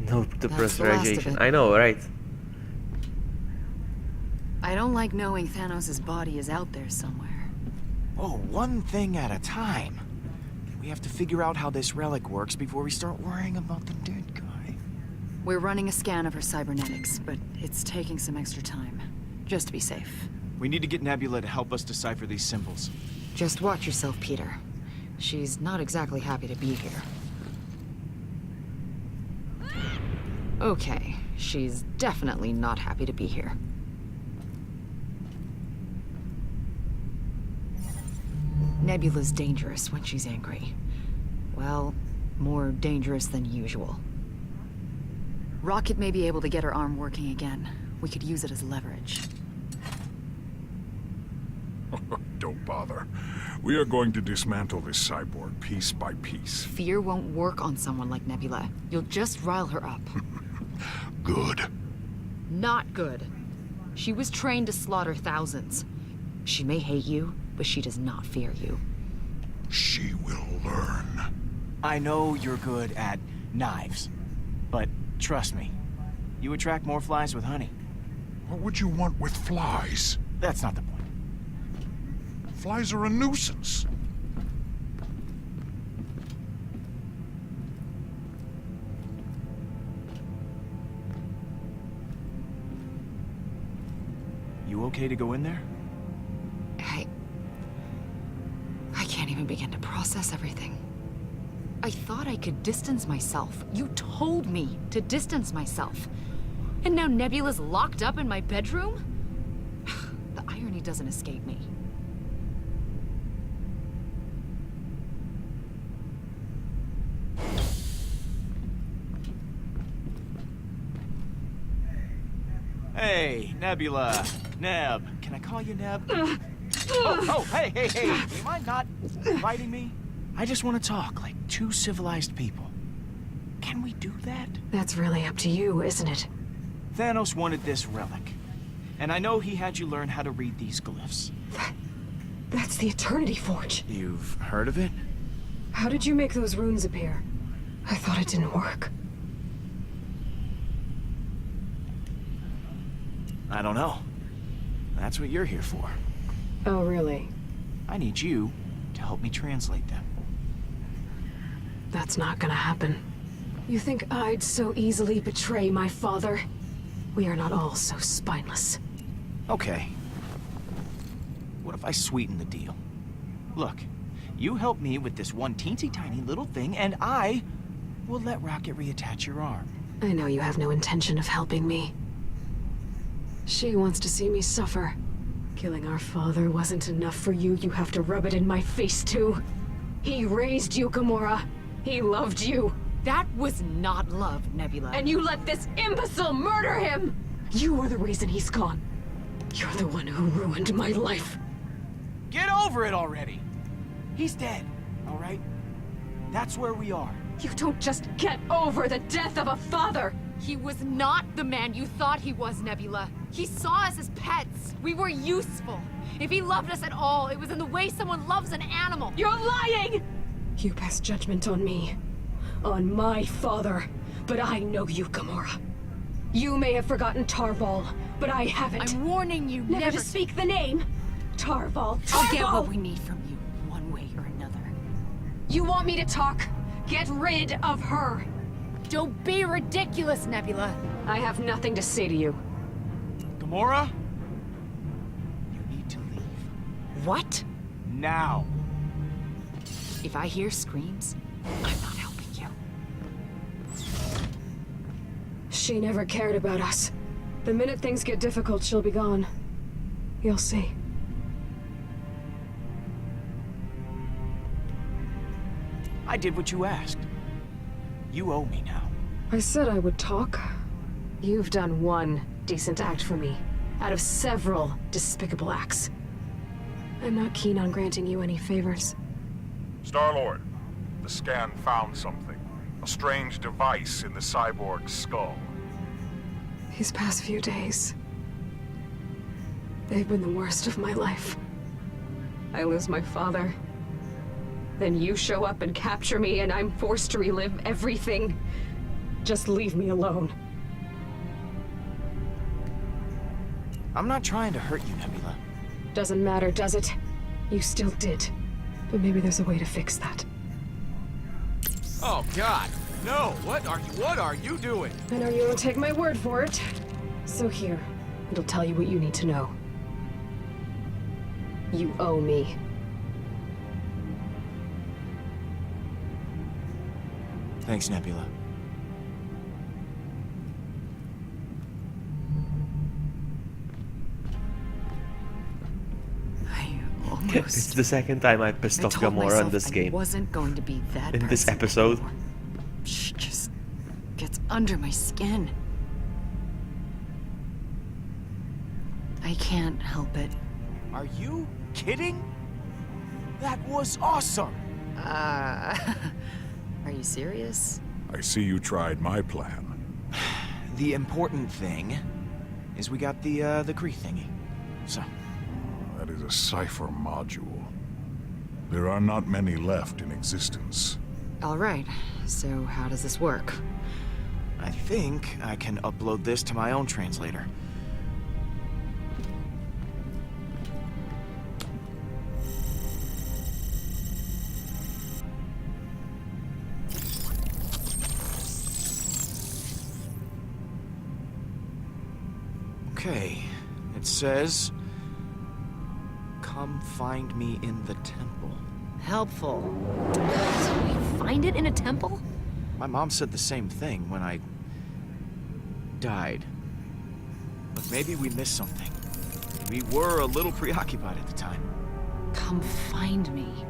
No depressurization. I know, right? I don't like knowing Thanos' body is out there somewhere. Oh, one thing at a time. We have to figure out how this relic works before we start worrying about the dead guy. We're running a scan of her cybernetics, but it's taking some extra time. Just to be safe. We need to get Nebula to help us decipher these symbols. Just watch yourself, Peter. She's not exactly happy to be here. Okay, she's definitely not happy to be here. Nebula's dangerous when she's angry. Well, more dangerous than usual. Rocket may be able to get her arm working again. We could use it as leverage. Don't bother. We are going to dismantle this cyborg piece by piece. Fear won't work on someone like Nebula. You'll just rile her up. Good. Not good. She was trained to slaughter thousands. She may hate you, but she does not fear you. She will learn. I know you're good at knives, but trust me, you attract more flies with honey. What would you want with flies? That's not the point. Flies are a nuisance. You okay to go in there? I can't even begin to process everything. I thought I could distance myself. You told me to distance myself. And now Nebula's locked up in my bedroom? The irony doesn't escape me. Hey, Nebula. Neb. Can I call you Neb? Hey. Do you mind not inviting me? I just want to talk like two civilized people. Can we do that? That's really up to you, isn't it? Thanos wanted this relic. And I know he had you learn how to read these glyphs. That's the Eternity Forge. You've heard of it? How did you make those runes appear? I thought it didn't work. I don't know. That's what you're here for. Oh, really? I need you to help me translate them. That's not gonna happen. You think I'd so easily betray my father? We are not all so spineless. Okay. What if I sweeten the deal? Look, you help me with this one teensy tiny little thing, and I will let Rocket reattach your arm. I know you have no intention of helping me. She wants to see me suffer. Killing our father wasn't enough for you. You have to rub it in my face, too. He raised you, Gamora. He loved you. That was not love, Nebula. And you let this imbecile murder him! You were the reason he's gone. You're the one who ruined my life. Get over it already! He's dead, all right? That's where we are. You don't just get over the death of a father! He was not the man you thought he was, Nebula. He saw us as pets. We were useful. If he loved us at all, it was in the way someone loves an animal. You're lying! You pass judgment on me. On my father. But I know you, Gamora. You may have forgotten Tarval, but I haven't. I'm warning you never to speak the name. Tarval. I'll get what we need from you, one way or another. You want me to talk? Get rid of her. Don't be ridiculous, Nebula. I have nothing to say to you. Gamora? You need to leave. What? Now. If I hear screams, I'm not helping you. She never cared about us. The minute things get difficult, she'll be gone. You'll see. I did what you asked. You owe me now. I said I would talk. You've done one decent act for me, out of several despicable acts. I'm not keen on granting you any favors. Star-Lord, the scan found something. A strange device in the cyborg's skull. These past few days, they've been the worst of my life. I lose my father. Then you show up and capture me, and I'm forced to relive everything. Just leave me alone. I'm not trying to hurt you, Nebula. Doesn't matter, does it? You still did. But maybe there's a way to fix that. Oh, God. No, what are you doing? I know you won't take my word for it. So here, it'll tell you what you need to know. You owe me. Thanks, Nebula. It's the second time I pissed off Gamora in this game. I wasn't going to be that in this person episode. anymore. She just gets under my skin. I can't help it. Are you kidding? That was awesome! Are you serious? I see you tried my plan. The important thing is we got the Kree thingy. So. That is a cipher module. There are not many left in existence. All right, so how does this work? I think I can upload this to my own translator. Okay, it says, "Come find me in the temple." Helpful. So we find it in a temple? My mom said the same thing when I died. But maybe we missed something. We were a little preoccupied at the time. Come find me.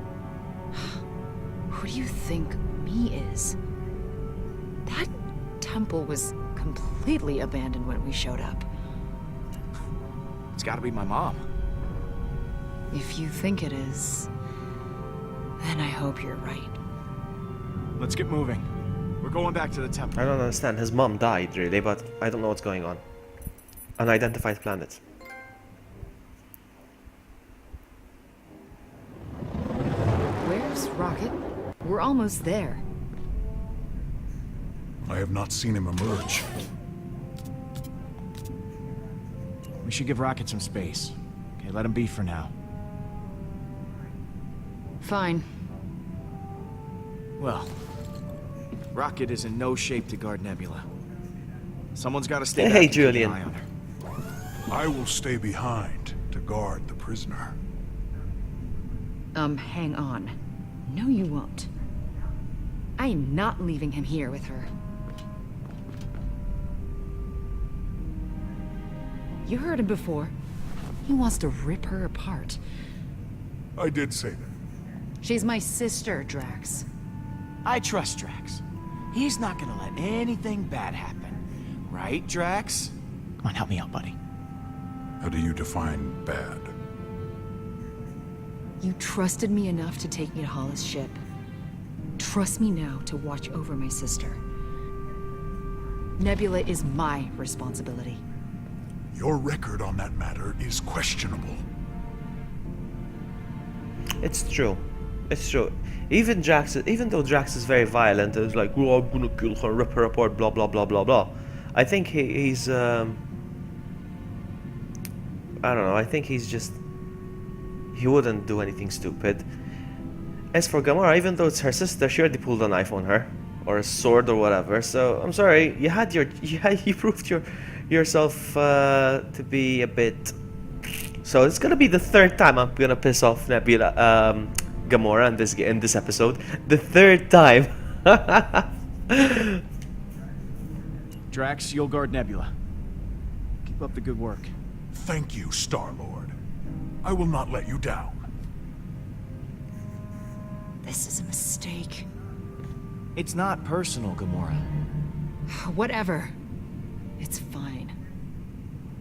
Who do you think me is? That temple was completely abandoned when we showed up. It's gotta be my mom. If you think it is, then I hope you're right. Let's get moving. We're going back to the temple. I don't understand. His mom died, really, but I don't know what's going on. Unidentified planet. Where's Rocket? We're almost there. I have not seen him emerge. We should give Rocket some space. Okay, let him be for now. Fine. Well, Rocket is in no shape to guard Nebula. Someone's got to stay back Hey, and keep an Julian. eye on her. I will stay behind to guard the prisoner. Hang on. No, you won't. I am not leaving him here with her. You heard him before. He wants to rip her apart. I did say that. She's my sister, Drax. I trust Drax. He's not gonna let anything bad happen. Right, Drax? Come on, help me out, buddy. How do you define bad? You trusted me enough to take me to Hollis' ship. Trust me now to watch over my sister. Nebula is my responsibility. Your record on that matter is questionable. It's true. It's true. Even though Drax is very violent, and is like, "Oh, I'm gonna kill her, rip her apart," blah blah blah blah blah. I think he's I don't know. I think he wouldn't do anything stupid. As for Gamora, even though it's her sister, she already pulled a knife on her, or a sword or whatever. So I'm sorry, you proved yourself to be a bit. So it's gonna be the third time I'm gonna piss off Nebula, Gamora in this episode. The third time. Drax, you'll guard Nebula. Keep up the good work. Thank you, Star-Lord. I will not let you down. This is a mistake. It's not personal, Gamora. Whatever. It's fine.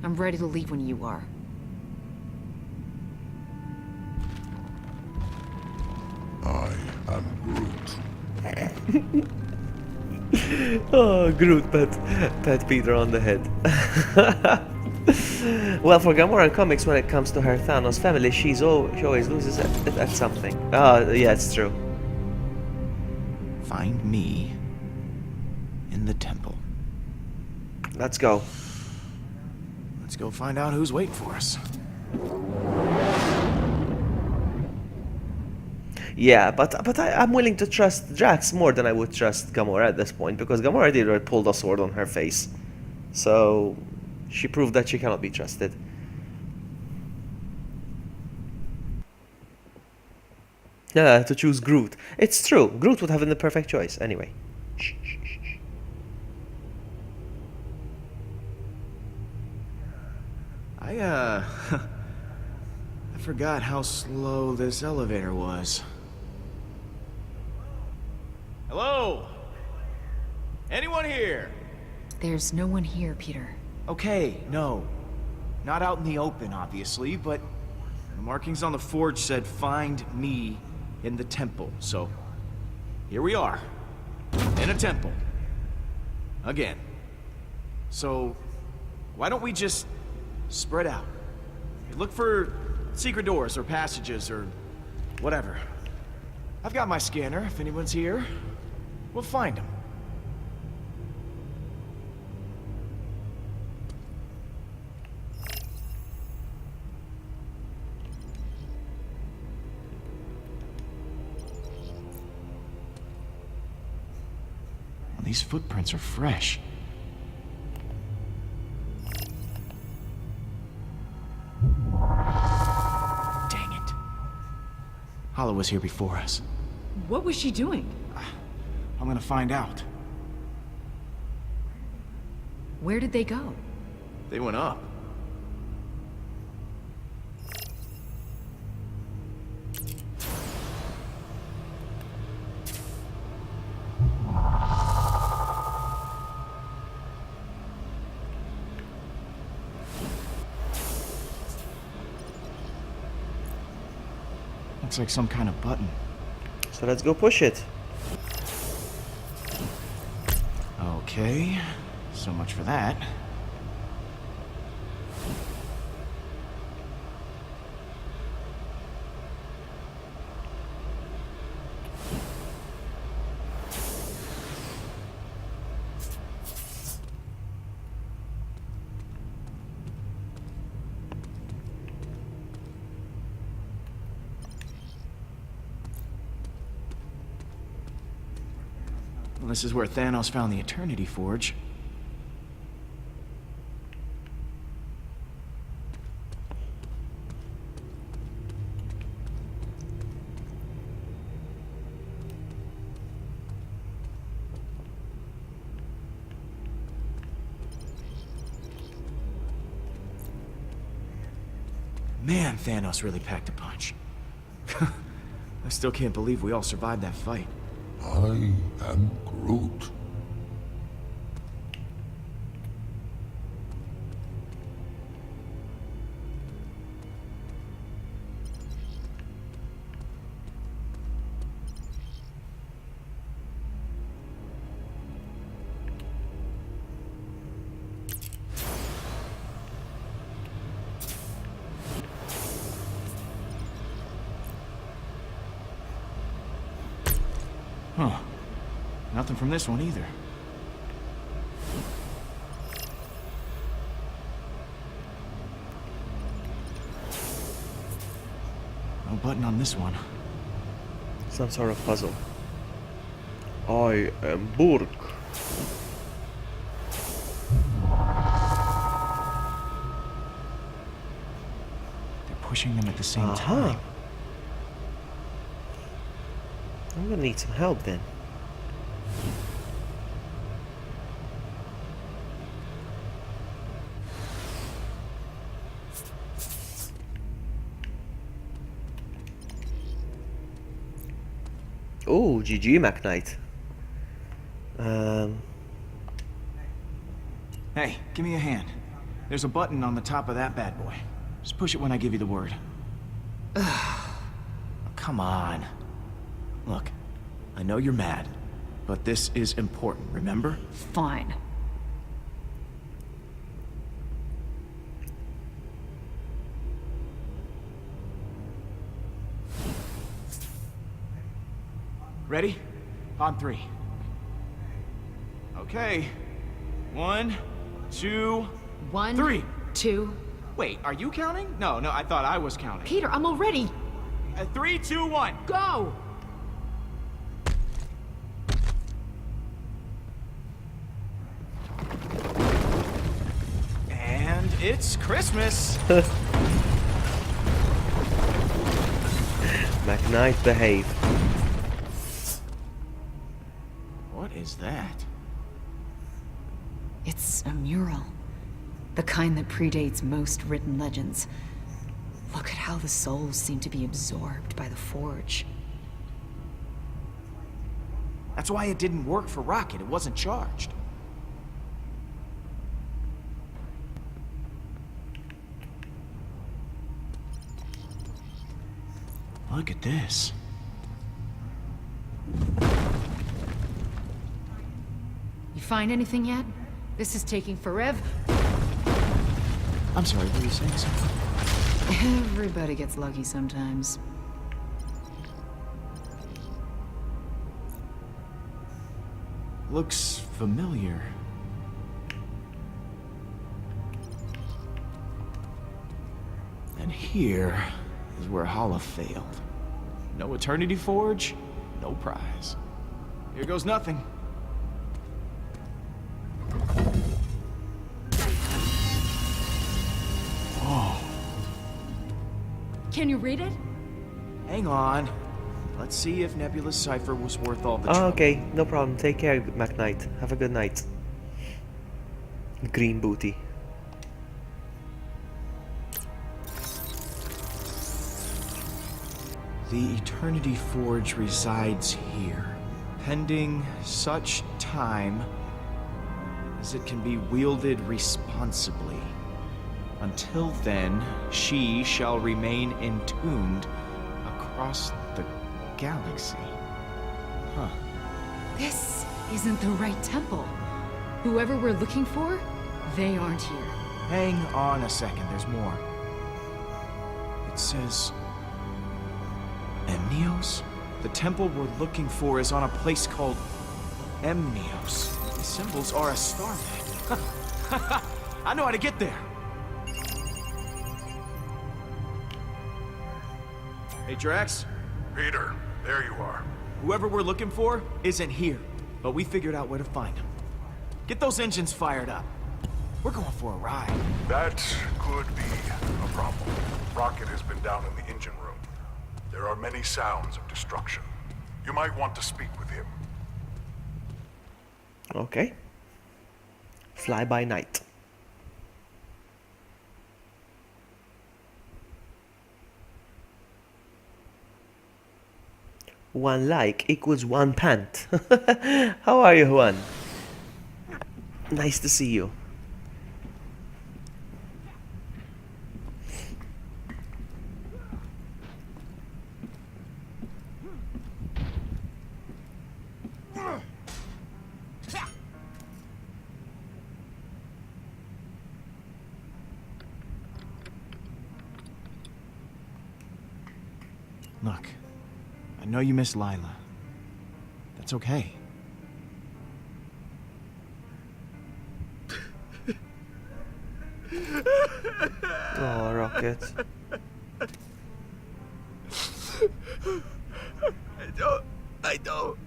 I'm ready to leave when you are. I am Groot. Oh, Groot pat Peter on the head. Well, for Gamora in comics, when it comes to her Thanos family, she always loses at something. Oh, yeah, it's true. Find me in the temple. Let's go. Let's go find out who's waiting for us. Yeah, but I'm willing to trust Drax more than I would trust Gamora at this point, because Gamora did already pulled a sword on her face. So she proved that she cannot be trusted. Yeah, to choose Groot. It's true. Groot would have been the perfect choice. Anyway. Shh, shh, shh, shh. I forgot how slow this elevator was. Hello? Anyone here? There's no one here, Peter. Okay, no. Not out in the open, obviously, but the markings on the forge said, "Find me in the temple." So, here we are. In a temple. Again. So, why don't we just spread out? Look for secret doors or passages or whatever. I've got my scanner. If anyone's here, we'll find them. These footprints are fresh. Dang it. Hala was here before us. What was she doing? I'm gonna find out. Where did they go? They went up. Looks like some kind of button. So let's go push it. Okay, so much for that. Well, this is where Thanos found the Eternity Forge. Man, Thanos really packed a punch. I still can't believe we all survived that fight. I am Groot. Huh. Nothing from this one either. No button on this one. Some sort of puzzle. I am Burk. They're pushing them at the same time. I'm gonna need some help then. Oh, GG, Mac Knight. Hey, give me a hand. There's a button on the top of that bad boy. Just push it when I give you the word. Come on. Look, I know you're mad, but this is important, remember? Fine. Ready? On 3. Okay. 1, 2, 1, 3. 2. Wait, are you counting? No, I thought I was counting. Peter, I'm already. 3, 2, 1. Go! And it's Christmas. Mac Knight, behave. What is that? It's a mural. The kind that predates most written legends. Look at how the souls seem to be absorbed by the Forge. That's why it didn't work for Rocket. It wasn't charged. Look at this. You find anything yet? This is taking forever. I'm sorry, were you saying something? Everybody gets lucky sometimes. Looks familiar. And here is where Hala failed. No Eternity Forge, no prize. Here goes nothing. Whoa. Can you read it? Hang on. Let's see if Nebula's cipher was worth all the trouble. Oh, okay, no problem. Take care, Mac Knight. Have a good night. Green booty. The Eternity Forge resides here, pending such time as it can be wielded responsibly. Until then, she shall remain entombed across the galaxy. Huh. This isn't the right temple. Whoever we're looking for, they aren't here. Hang on a second, there's more. It says... Emnios? The temple we're looking for is on a place called Emnios. The symbols are a star map. I know how to get there. Hey, Drax. Peter, there you are. Whoever we're looking for isn't here, but we figured out where to find him. Get those engines fired up. We're going for a ride. That could be a problem. Rocket has been down in the engine room. There are many sounds of destruction. You might want to speak with him. Okay. Fly by night. 1 like equals 1 pant. How are you, Juan? Nice to see you. Look, I know you miss Lila. That's okay. Oh, Rocket. I don't.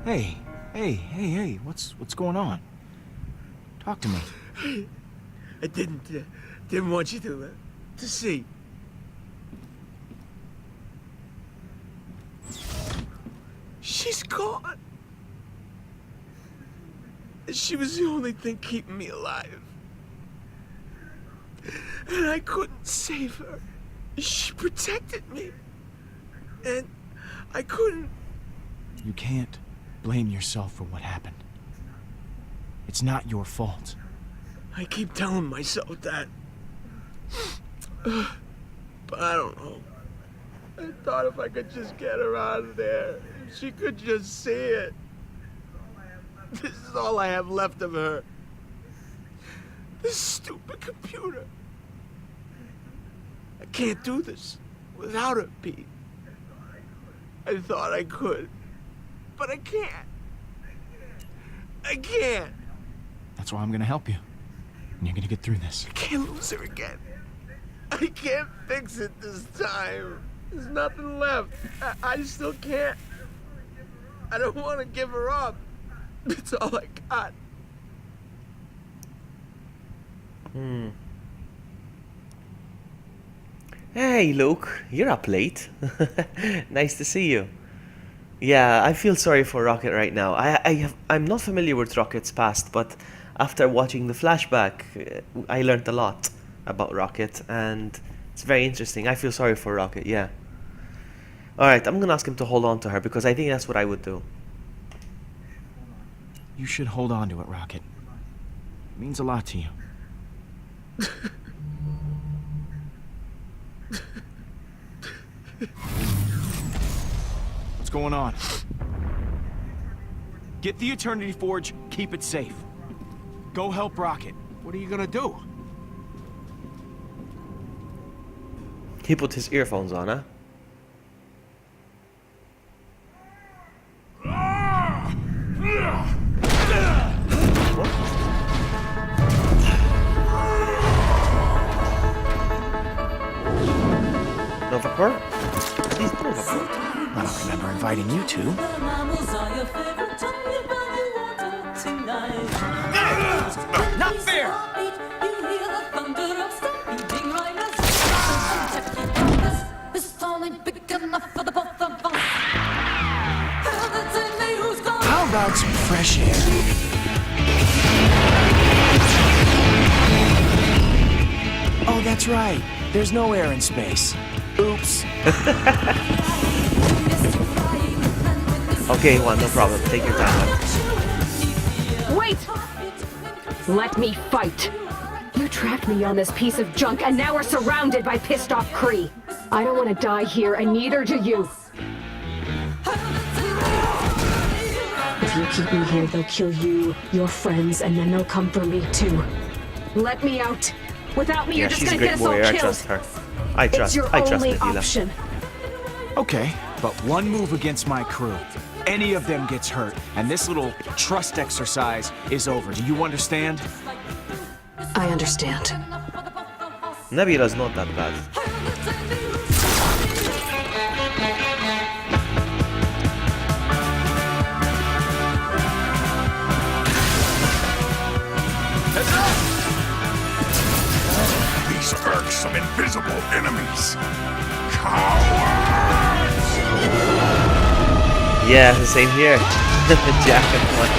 Hey, what's going on? Talk to me. I didn't want you to see. She's gone. She was the only thing keeping me alive. And I couldn't save her. She protected me. And I couldn't. You can't blame yourself for what happened. It's not your fault. I keep telling myself that. But I don't know. I thought if I could just get her out of there, if she could just see it. This is all I have left of her. This stupid computer. I can't do this without her, Pete. I thought I could, but I can't. I can't. That's why I'm gonna help you. And you're gonna get through this. I can't lose her again. I can't fix it this time. There's nothing left. I still can't. I don't want to give her up. It's all I got. Hey, Luke, you're up late. Nice to see you. Yeah, I feel sorry for Rocket right now. I'm not familiar with Rocket's past, but after watching the flashback, I learned a lot about Rocket, and it's very interesting. I feel sorry for Rocket, yeah. Alright, I'm gonna ask him to hold on to her, because I think that's what I would do. You should hold on to it, Rocket. It means a lot to you. What's going on? Get the Eternity Forge, keep it safe. Go help Rocket. What are you gonna do? He put his earphones on, huh? Novacor? He's Novacor. I don't remember inviting you to. Not fair! How about some fresh air? Oh, that's right. There's no air in space. Oops. Okay, Juan, no problem. Take your time. Wait! Let me fight. You trapped me on this piece of junk, and now we're surrounded by pissed off Kree. I don't want to die here, and neither do you. If you keep me here, they'll kill you, your friends, and then they'll come for me too. Let me out. Without me, Yeah, you're just she's a gonna great get us all warrior. I killed. trust her. I trust only Nadila. option. Okay, but one move against my crew. Any of them gets hurt, and this little trust exercise is over. Do you understand? I understand. Nebula's not that bad. These irksome invisible enemies. Cowards! Yeah, the same here. Jack and Juan.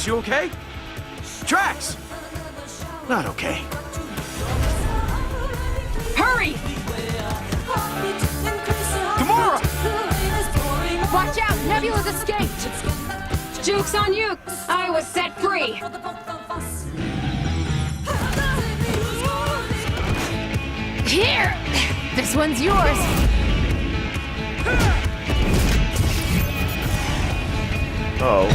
Drax, you okay? Drax! Not okay. Hurry! Gamora! Watch out! Nebula's escaped! Joke's on you! I was set free! Here! This one's yours! Oh.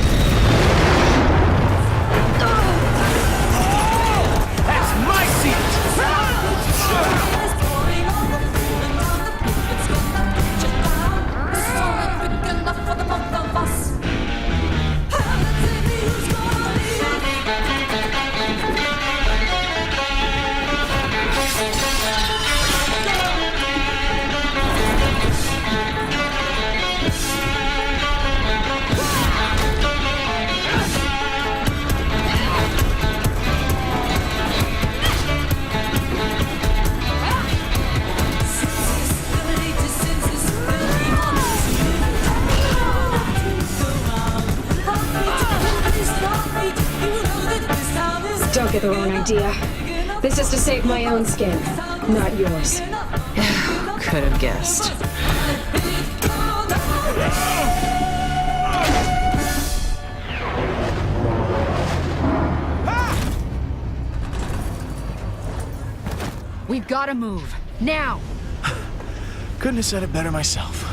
That's my seat! Don't get the wrong idea. This is to save my own skin, not yours. Could have guessed. We've got to move. Now! Couldn't have said it better myself.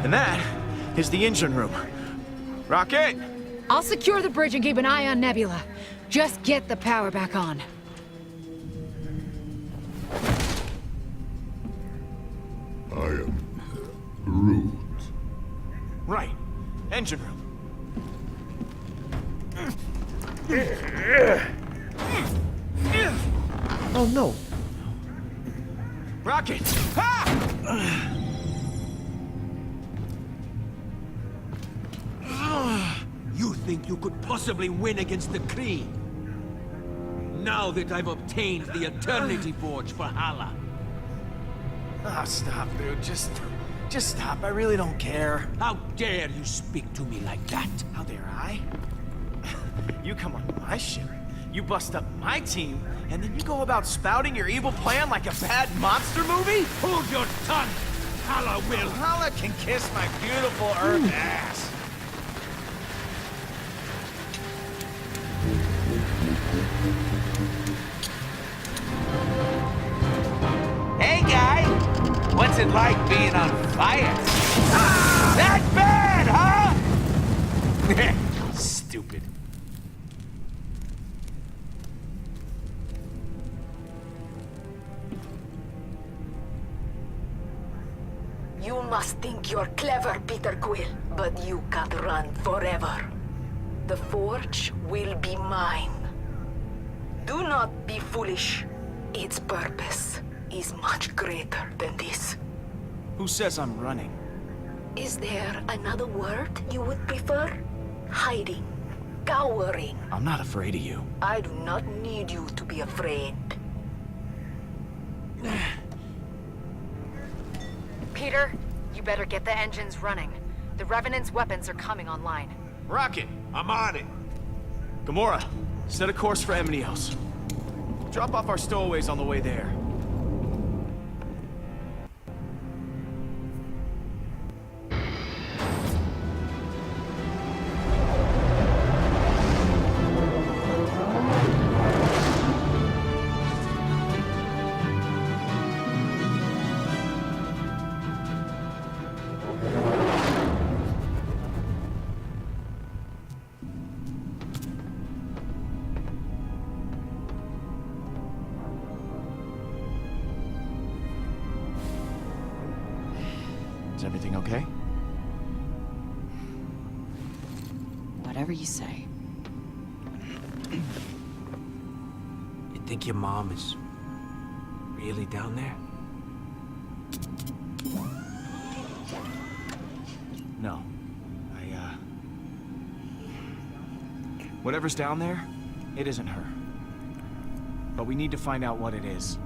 And that is the engine room. Rocket! I'll secure the bridge and keep an eye on Nebula. Just get the power back on. I am Groot. Right. Engine room. Oh no. Rocket! Ha! You think you could possibly win against the Kree? Now that I've obtained the Eternity Forge for Hala. Oh, stop, dude. Just stop. I really don't care. How dare you speak to me like that? How dare I? You come on my ship, you bust up my team, and then you go about spouting your evil plan like a bad monster movie? Hold your tongue! Hala will! Hala can kiss my beautiful Earth ass. Hey, guy! What's it like being on fire? That bad, huh? Stupid. You must think you're clever, Peter Quill, but you can't run forever. The Forge will be mine. Do not be foolish. Its purpose is much greater than this. Who says I'm running? Is there another word you would prefer? Hiding. Cowering. I'm not afraid of you. I do not need you to be afraid. Peter, you better get the engines running. The Revenant's weapons are coming online. Rocket! I'm on it. Gamora, set a course for Emnios. Drop off our stowaways on the way there. Is everything okay? Whatever you say. You think your mom is really down there? No. Whatever's down there, it isn't her. But we need to find out what it is.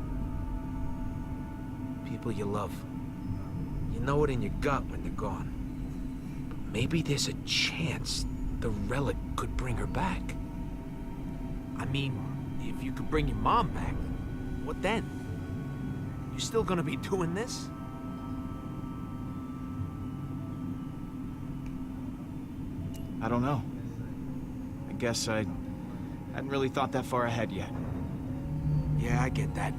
People you love. know it in your gut when they're gone. But maybe there's a chance the relic could bring her back. I mean, if you could bring your mom back, what then? You still gonna be doing this? I don't know. I guess I hadn't really thought that far ahead yet. Yeah, I get that.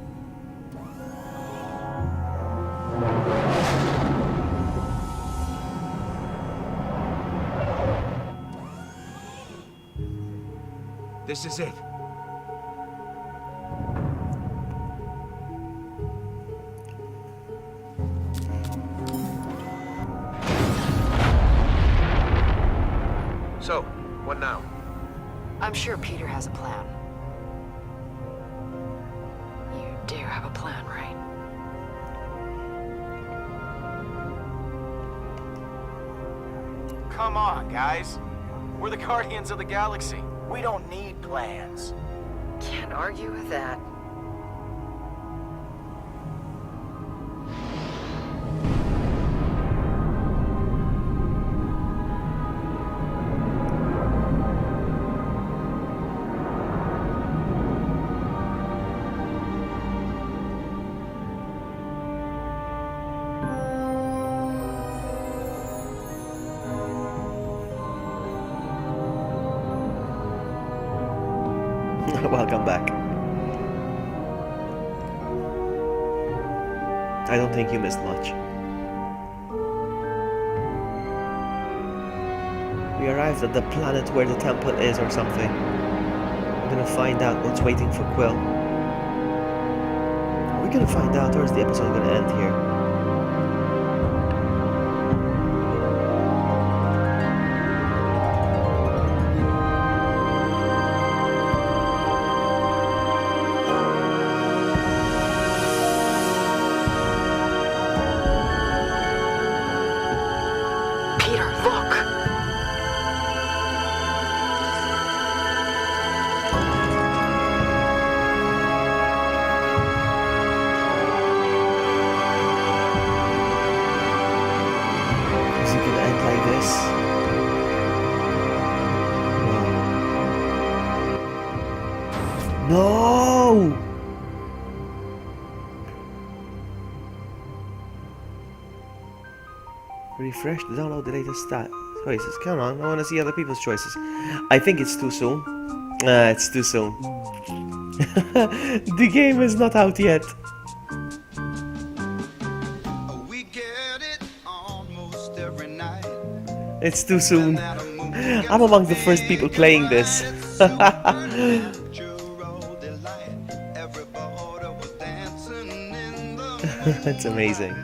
This is it. So, what now? I'm sure Peter has a plan. You do have a plan, right? Come on, guys. We're the Guardians of the Galaxy. We don't need plans. Can't argue with that. Welcome back. I don't think you missed much. We arrived at the planet where the temple is or something. We're gonna find out what's waiting for Quill. Are we gonna find out, or is the episode gonna end here? No! Refresh to download the latest choices. Come on, I want to see other people's choices. I think it's too soon. It's too soon. The game is not out yet. It's too soon. I'm among the first people playing this. That's amazing.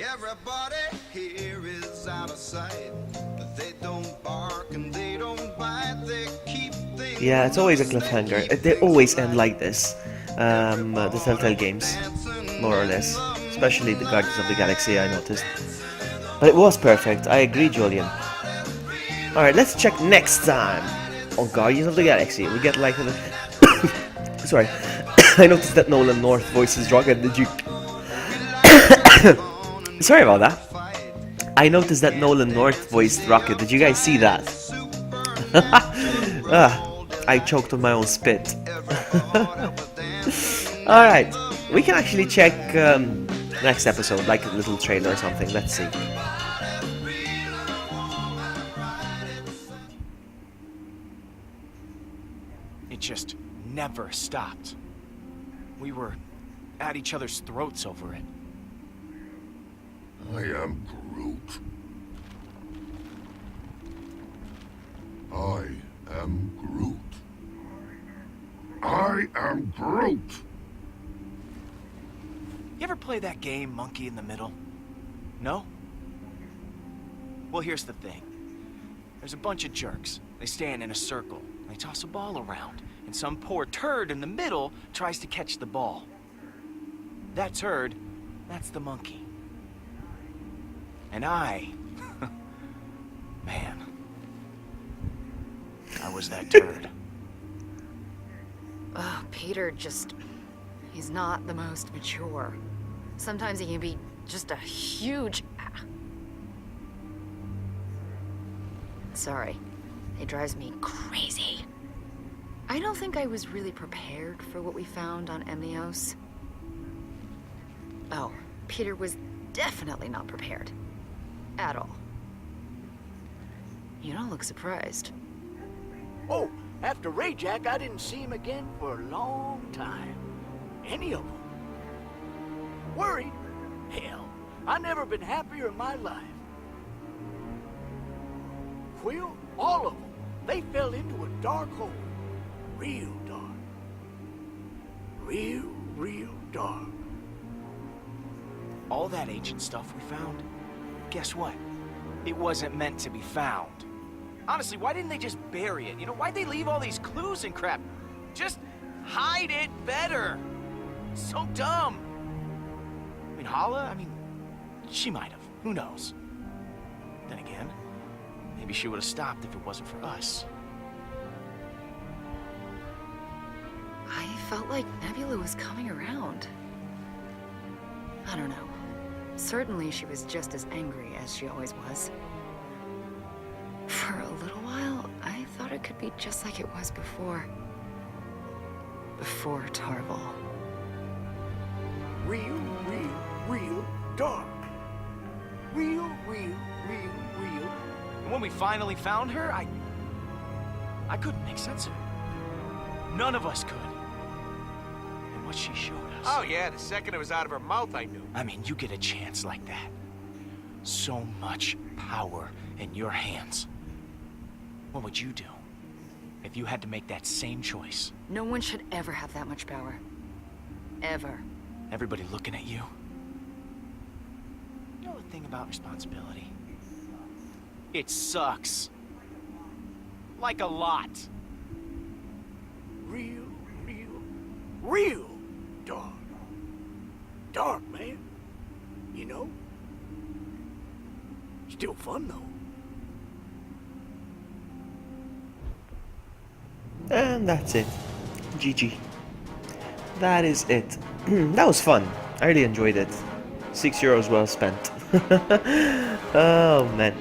Everybody here is out of sight, but they don't bark and they don't bite. They keep things. Yeah, it's always a cliffhanger. They always end like this. The Telltale games, more or less. Especially the Guardians of the Galaxy, I noticed. But it was perfect. I agree, Julian. Alright, let's check next time on Guardians of the Galaxy. We get like... Sorry. I noticed that Nolan North voices Rocket the Duke. Sorry about that. I noticed that Nolan North voiced Rocket. Did you guys see that? I choked on my own spit. Alright, we can actually check next episode, like a little trailer or something. Let's see. It just never stopped. We were at each other's throats over it. I am Groot. I am Groot. I am Groot. You ever play that game, Monkey in the Middle? No? Well, here's the thing. There's a bunch of jerks. They stand in a circle. They toss a ball around. And some poor turd in the middle tries to catch the ball. That turd, that's the monkey. And I... man. I was that turd. Peter just... he's not the most mature. Sometimes he can be just a huge... Sorry. It drives me crazy. I don't think I was really prepared for what we found on Emnios. Oh, Peter was definitely not prepared. At all. You don't look surprised. Oh, after Rayjack, I didn't see him again for a long time. Any of them. Worried? Hell, I never been happier in my life. Quill, all of them, they fell into a dark hole. Real dark. Real dark. All that ancient stuff we found, guess what? It wasn't meant to be found. Honestly, why didn't they just bury it? You know, why'd they leave all these clues and crap? Just hide it better. So dumb. I mean, Hala, she might have. Who knows? Then again, maybe she would have stopped if it wasn't for us. I felt like Nebula was coming around. I don't know. Certainly she was just as angry as she always was. For a little while, I thought it could be just like it was before. Before Tarval. Real dark. Real. And when we finally found her, I couldn't make sense of it. None of us could. And what she showed us... Oh yeah, the second it was out of her mouth, I knew. I mean, you get a chance like that. So much power in your hands. What would you do if you had to make that same choice? No one should ever have that much power. Ever. Everybody looking at you. You know the thing about responsibility? It sucks. Like a lot. Real dark. Dark, man. You know? Still fun, though. And that's it. GG. That is it. That was fun. I really enjoyed it. €6 well spent. Oh man.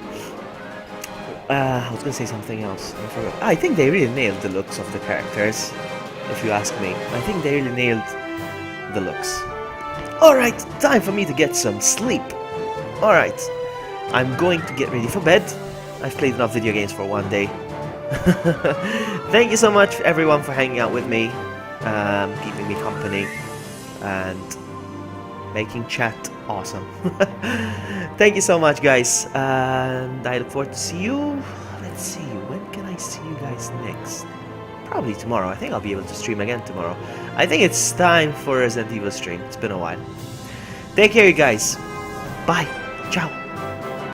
I was gonna say something else. I forgot. I think they really nailed the looks of the characters. If you ask me. I think they really nailed the looks. Alright, time for me to get some sleep. Alright. I'm going to get ready for bed. I've played enough video games for one day. Thank you so much everyone for hanging out with me, keeping me company, and making chat awesome. Thank you so much, guys, and I look forward to see you. Let's see, when can I see you guys next? Probably tomorrow. I think I'll be able to stream again tomorrow. I think it's time for Resident Evil stream. It's been a while. Take care, you guys. Bye. Ciao.